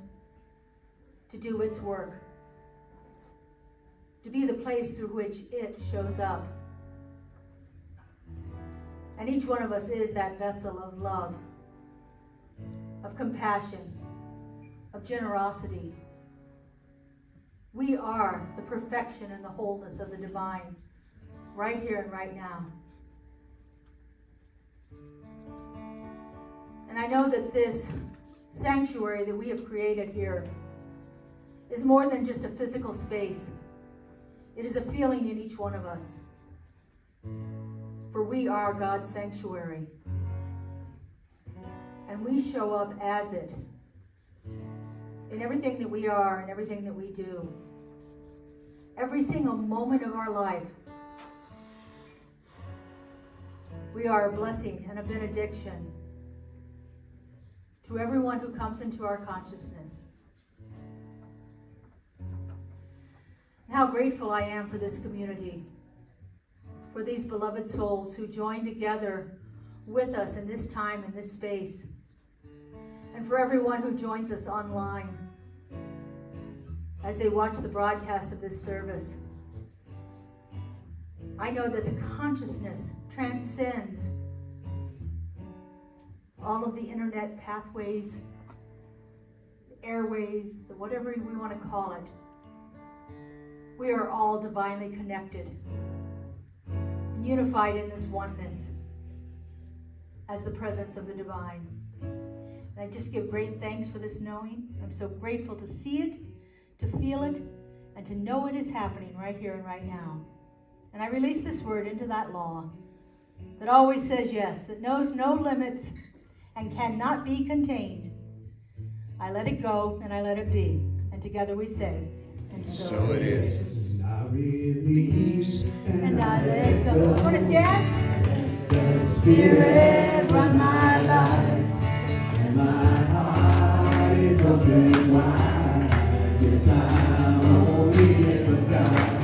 to do its work, to be the place through which it shows up. And each one of us is that vessel of love, of compassion, of generosity. We are the perfection and the wholeness of the divine, right here and right now. And I know that this sanctuary that we have created here is more than just a physical space. It is a feeling in each one of us. For we are God's sanctuary. And we show up as it in everything that we are and everything that we do. Every single moment of our life, we are a blessing and a benediction to everyone who comes into our consciousness. And how grateful I am for this community, for these beloved souls who join together with us in this time and this space, and for everyone who joins us online as they watch the broadcast of this service. I know that the consciousness transcends all of the internet pathways, airways, whatever we want to call it. We are all divinely connected, unified in this oneness as the presence of the divine. And I just give great thanks for this knowing. I'm so grateful to see it, to feel it, and to know it is happening right here and right now. And I release this word into that law that always says yes, that knows no limits and cannot be contained. I let it go and I let it be. And together we say, and so it is. I release And I let go. Want to stand? the Spirit run my life, and my heart is open wide. Yes, I'm only here for God.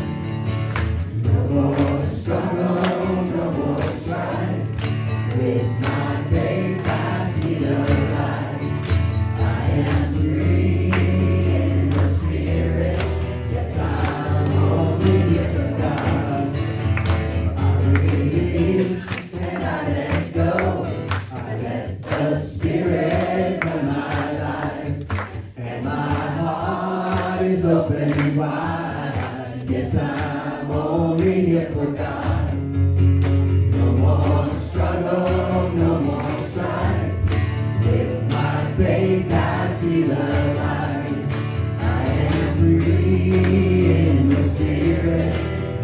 No more struggle, no more strife. With my faith, I see the light. I am free in the Spirit. Yes, I'm only here for God. I release and I let go. I let the Spirit run my life, and my heart is open wide. Yes, I'm only here for God. No more struggle, no more strife. With my faith, I see the light. I am free in the Spirit.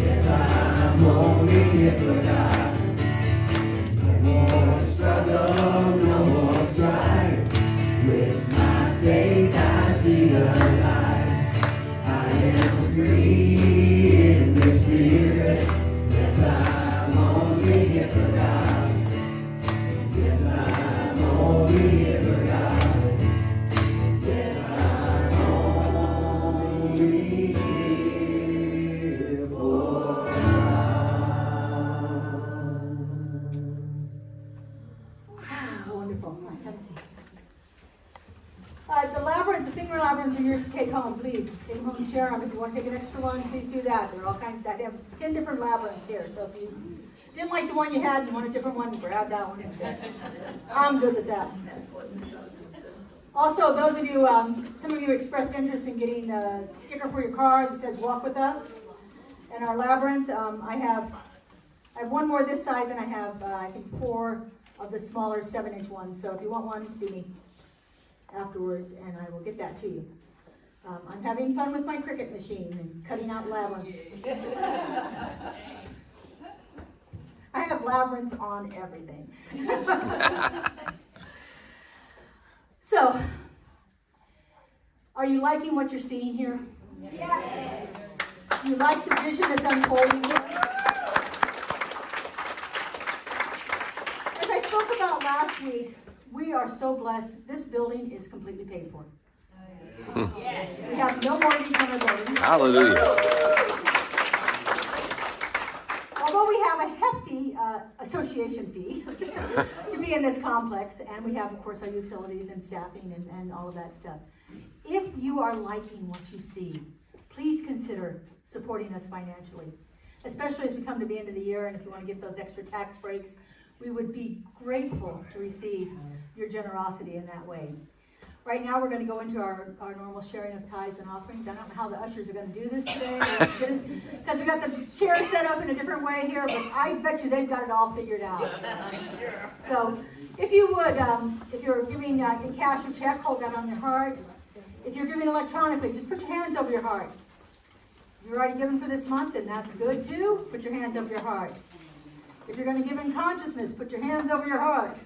Yes, I'm only here for God. No more struggle, no more strife. With my faith, I see the light. I am free in the Spirit. Yes, I'm only here for God. Yes, I'm only here for God. Yes, I'm only here for Ah, wonderful. All right, have a seat. The finger labyrinths are yours to take home, please. Take them home and share them. If you want to take an extra one, please do that. There are all kinds of, I have 10 different labyrinths here, so if you didn't like the one you had and you want a different one, grab that one instead. I'm good with that. Also, those of you, some of you expressed interest in getting the sticker for your car that says "Walk with Us." And our labyrinth, I have one more this size, and I have, I think, 4 of the smaller 7-inch ones. So if you want one, see me afterwards, and I will get that to you. I'm having fun with my Cricut machine and cutting out labyrinths. I have labyrinths on everything. So, are you liking what you're seeing here? Yes. You like the vision that's unfolding here? As I spoke about last week, we are so blessed. This building is completely paid for. Yes. We have no mortgage on our building. Hallelujah. Although we have a hefty association fee to be in this complex, and we have, of course, our utilities and staffing and all of that stuff. If you are liking what you see, please consider supporting us financially, especially as we come to the end of the year, and if you want to get those extra tax breaks, we would be grateful to receive your generosity in that way. Right now, we're going to go into our normal sharing of tithes and offerings. I don't know how the ushers are going to do this today, because we got the chairs set up in a different way here, but I bet you they've got it all figured out. So, if you would, if you're giving in cash or check, hold that on your heart. If you're giving electronically, just put your hands over your heart. If you're already given for this month, then that's good too. Put your hands over your heart. If you're going to give in consciousness, put your hands over your heart.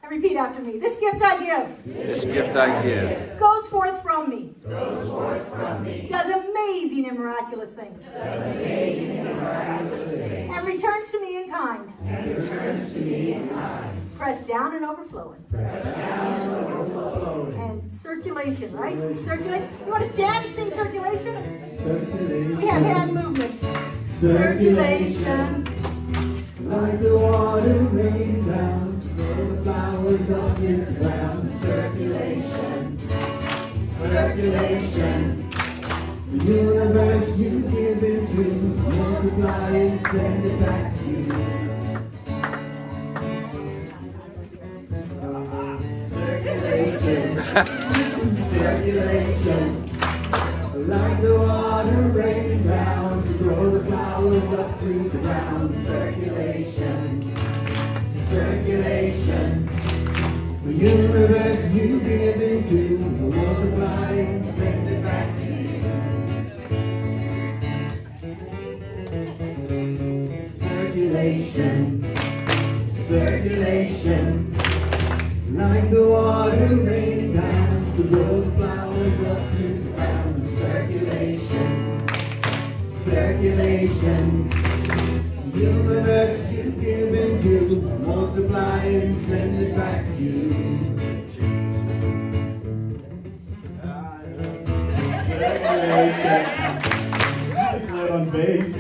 And repeat after me. This gift I give. This gift I give Goes forth from me. Goes forth from me. Does amazing and miraculous things. Does amazing and miraculous things. And returns to me in kind. And returns to me in kind. Pressed down and overflowing. Pressed down and overflowing. And circulation, right? Circulation. You want to stand and sing circulation? Circulation. We have hand movements. Circulation. Like the water raining down, the flowers up in the ground. Circulation. Circulation. The universe you give into, multiply and send it back to you. Circulation. Circulation. Like the water raining down to grow the flowers up through the ground. Circulation. Circulation. The universe you give into, multiply and send it back to you. Circulation. Circulation. Like the water raining down to grow the flowers up through the ground. Circulation. Circulation. Universe you give into, multiply and send it back to you. Circulation. On base.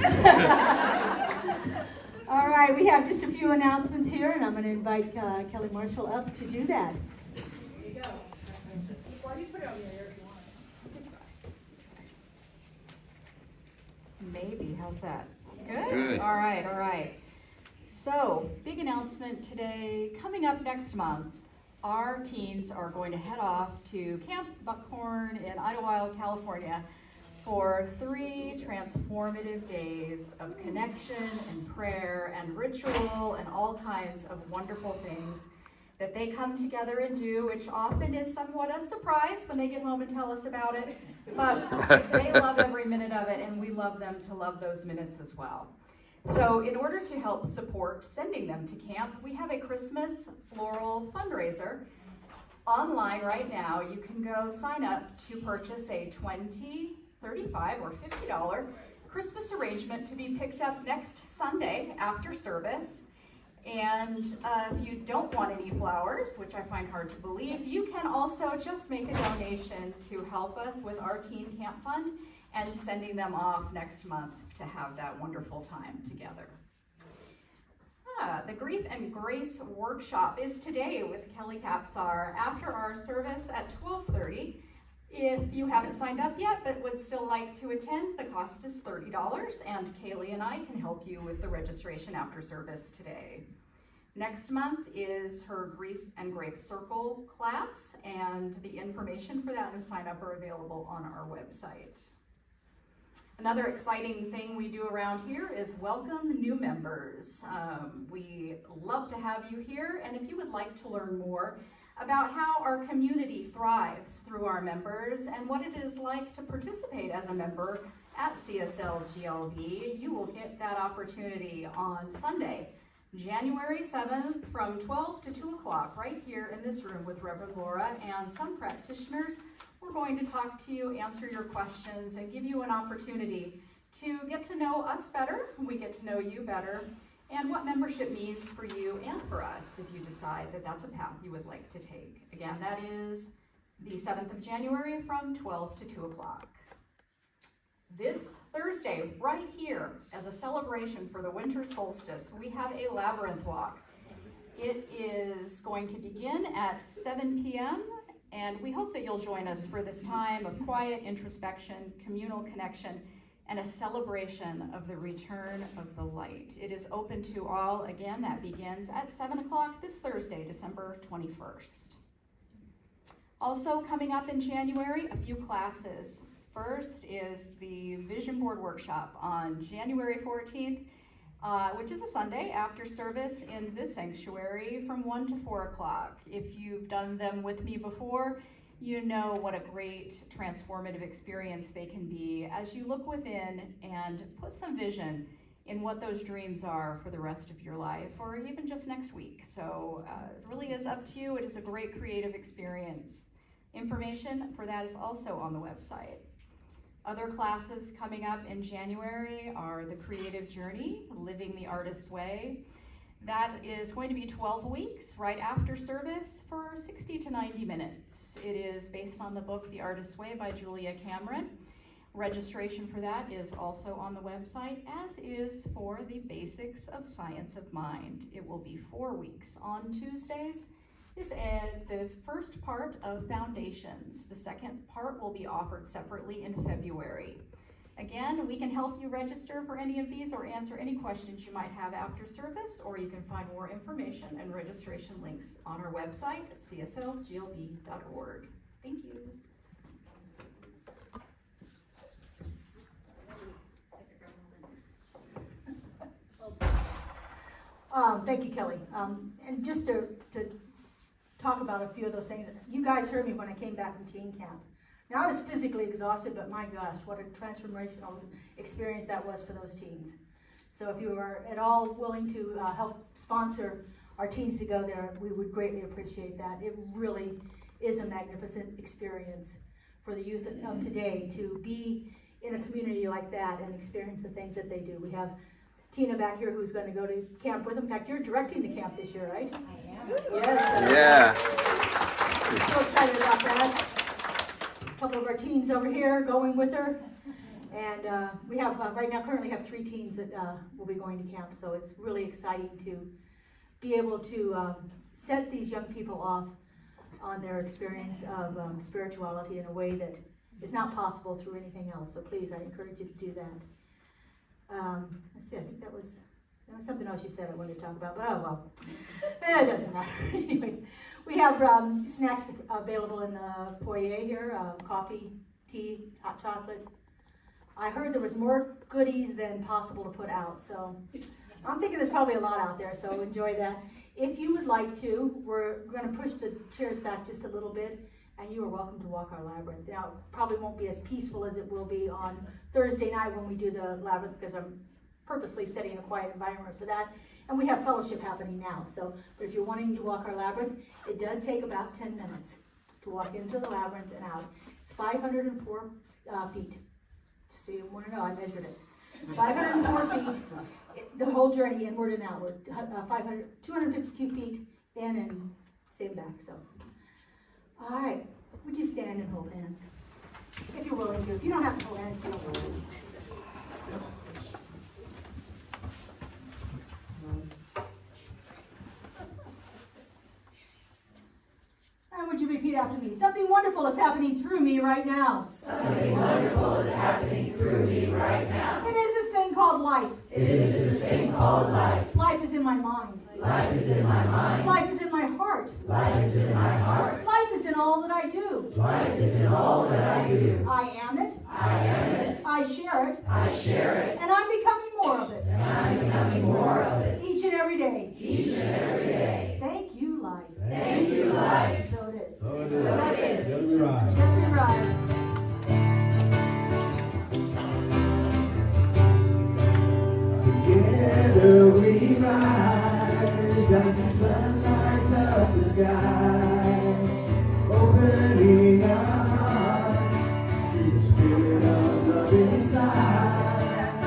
All right, we have just a few announcements here, and I'm going to invite Kelly Marshall up to do that. There you go. Well, you put it on your ear if you want. Maybe. How's that? Good? Good. All right, all right. So, big announcement today. Coming up next month, our teens are going to head off to Camp Buckhorn in Idlewild, California for 3 transformative days of connection and prayer and ritual and all kinds of wonderful things that they come together and do, which often is somewhat a surprise when they get home and tell us about it. But they love every minute of it, and we love them to love those minutes as well. So in order to help support sending them to camp, we have a Christmas floral fundraiser. Online right now, you can go sign up to purchase a $20, $35, or $50 Christmas arrangement to be picked up next Sunday after service. And if you don't want any flowers, which I find hard to believe, you can also just make a donation to help us with our Teen Camp Fund and sending them off next month to have that wonderful time together. The Grief and Grace workshop is today with Kelly Capsar after our service at 12:30. If you haven't signed up yet but would still like to attend, the cost is $30, and Kaylee and I can help you with the registration after service today. Next month is her Grease and Grape Circle class, and the information for that and sign up are available on our website. Another exciting thing we do around here is welcome new members. We love to have you here, and if you would like to learn more about how our community thrives through our members and what it is like to participate as a member at CSLGLV. You will get that opportunity on Sunday, January 7th from 12 to 2 o'clock right here in this room with Reverend Laura and some practitioners. We're going to talk to you, answer your questions, and give you an opportunity to get to know us better. We get to know you better, and what membership means for you and for us if you decide that that's a path you would like to take. Again, that is the 7th of January from 12 to 2 o'clock. This Thursday, right here, as a celebration for the winter solstice, we have a labyrinth walk. It is going to begin at 7 p.m., and we hope that you'll join us for this time of quiet introspection, communal connection, and a celebration of the return of the light. It is open to all. Again, that begins at 7 o'clock this Thursday, December 21st. Also coming up in January, a few classes. First is the Vision Board Workshop on January 14th, which is a Sunday after service in this sanctuary from 1 to 4 o'clock. If you've done them with me before, you know what a great transformative experience they can be as you look within and put some vision in what those dreams are for the rest of your life or even just next week. So it really is up to you. It is a great creative experience. Information for that is also on the website. Other classes coming up in January are the Creative Journey, Living the Artist's Way. That is going to be 12 weeks right after service for 60 to 90 minutes. It is based on the book The Artist's Way by Julia Cameron. Registration for that is also on the website, as is for the Basics of Science of Mind. It will be 4 weeks on Tuesdays. This is the first part of Foundations. The second part will be offered separately in February. Again, we can help you register for any of these or answer any questions you might have after service, or you can find more information and registration links on our website at cslglv.org. Thank you. Thank you, Kelly. And just to talk about a few of those things, you guys heard me when I came back from teen camp. Now, I was physically exhausted, but my gosh, what a transformational experience that was for those teens. So if you are at all willing to help sponsor our teens to go there, we would greatly appreciate that. It really is a magnificent experience for the youth of today to be in a community like that and experience the things that they do. We have Tina back here who's going to go to camp with them. In fact, you're directing the camp this year, right? I am. Yes. Yeah. So excited about that. A couple of our teens over here going with her. And we have, right now, currently have 3 teens that will be going to camp. So it's really exciting to be able to set these young people off on their experience of spirituality in a way that is not possible through anything else. So please, I encourage you to do that. Let's see, I think there was something else you said I wanted to talk about, but oh well, it doesn't matter. Anyway, we have snacks available in the foyer here, coffee, tea, hot chocolate. I heard there was more goodies than possible to put out, so I'm thinking there's probably a lot out there, so enjoy that. If you would like to, we're going to push the chairs back just a little bit, and you are welcome to walk our labyrinth. Now, it probably won't be as peaceful as it will be on Thursday night when we do the labyrinth, because I'm purposely setting a quiet environment for that. And we have fellowship happening now. So, but if you're wanting to walk our labyrinth, it does take about 10 minutes to walk into the labyrinth and out. It's 504 feet. Just so you want to know, I measured it. 504 feet, the whole journey inward and outward. 252 feet in and same back. So, all right. Would you stand and hold hands? If you're willing to. If you don't have to hold hands, you don't hold hands. And would you repeat after me? Something wonderful is happening through me right now. Something wonderful is happening through me right now. It is this thing called life. It is this thing called life. Life is in my mind. Life is in my mind. Life is in my heart. Life is in my heart. Life is in all that I do. Life is in all that I do. I am it. I am it. I share it. I share it. And I'm becoming more of it. And I'm becoming more of it. Each and every day. Each and every day. Thank you, life. Thank you, life. Together we rise. Together we rise. Together we rise as the sun lights up the sky, opening our hearts to the spirit of love inside.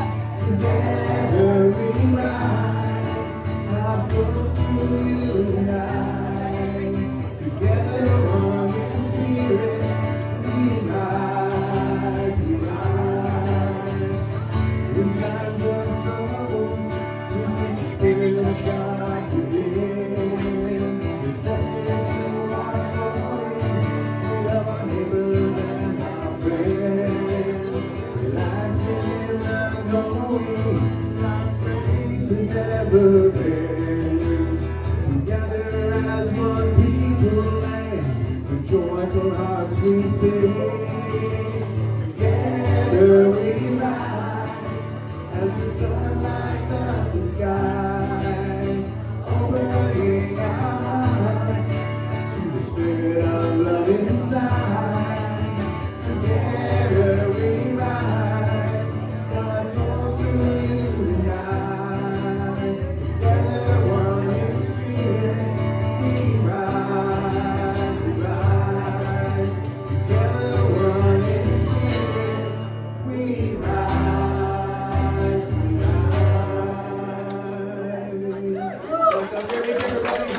Together we rise, our close to you and I. Together one in spirit, we rise, we rise. In times of trouble, we sing the spirit of God within. Receptive to our calling, we love our neighbors and our friends. Relaxing in the knowing, our praise is never ends. We gather as one people and with joyful hearts we sing. Together we rise as the sun lights up the sky, opening our hearts to the spirit of love inside. Together we rise, God calls to unite. Together one in spirit, we rise, we rise. Together one in spirit, we rise, we rise. That's our very good, everybody.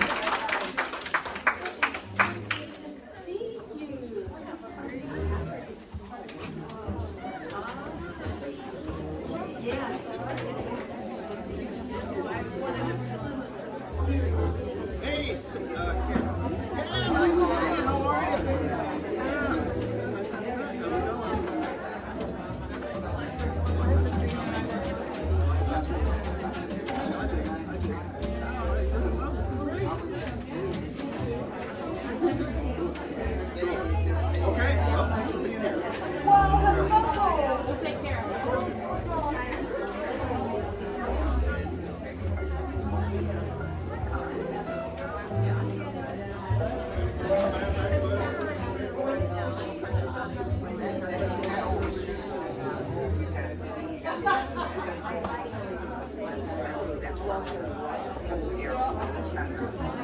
We'll take care of it. Welcome.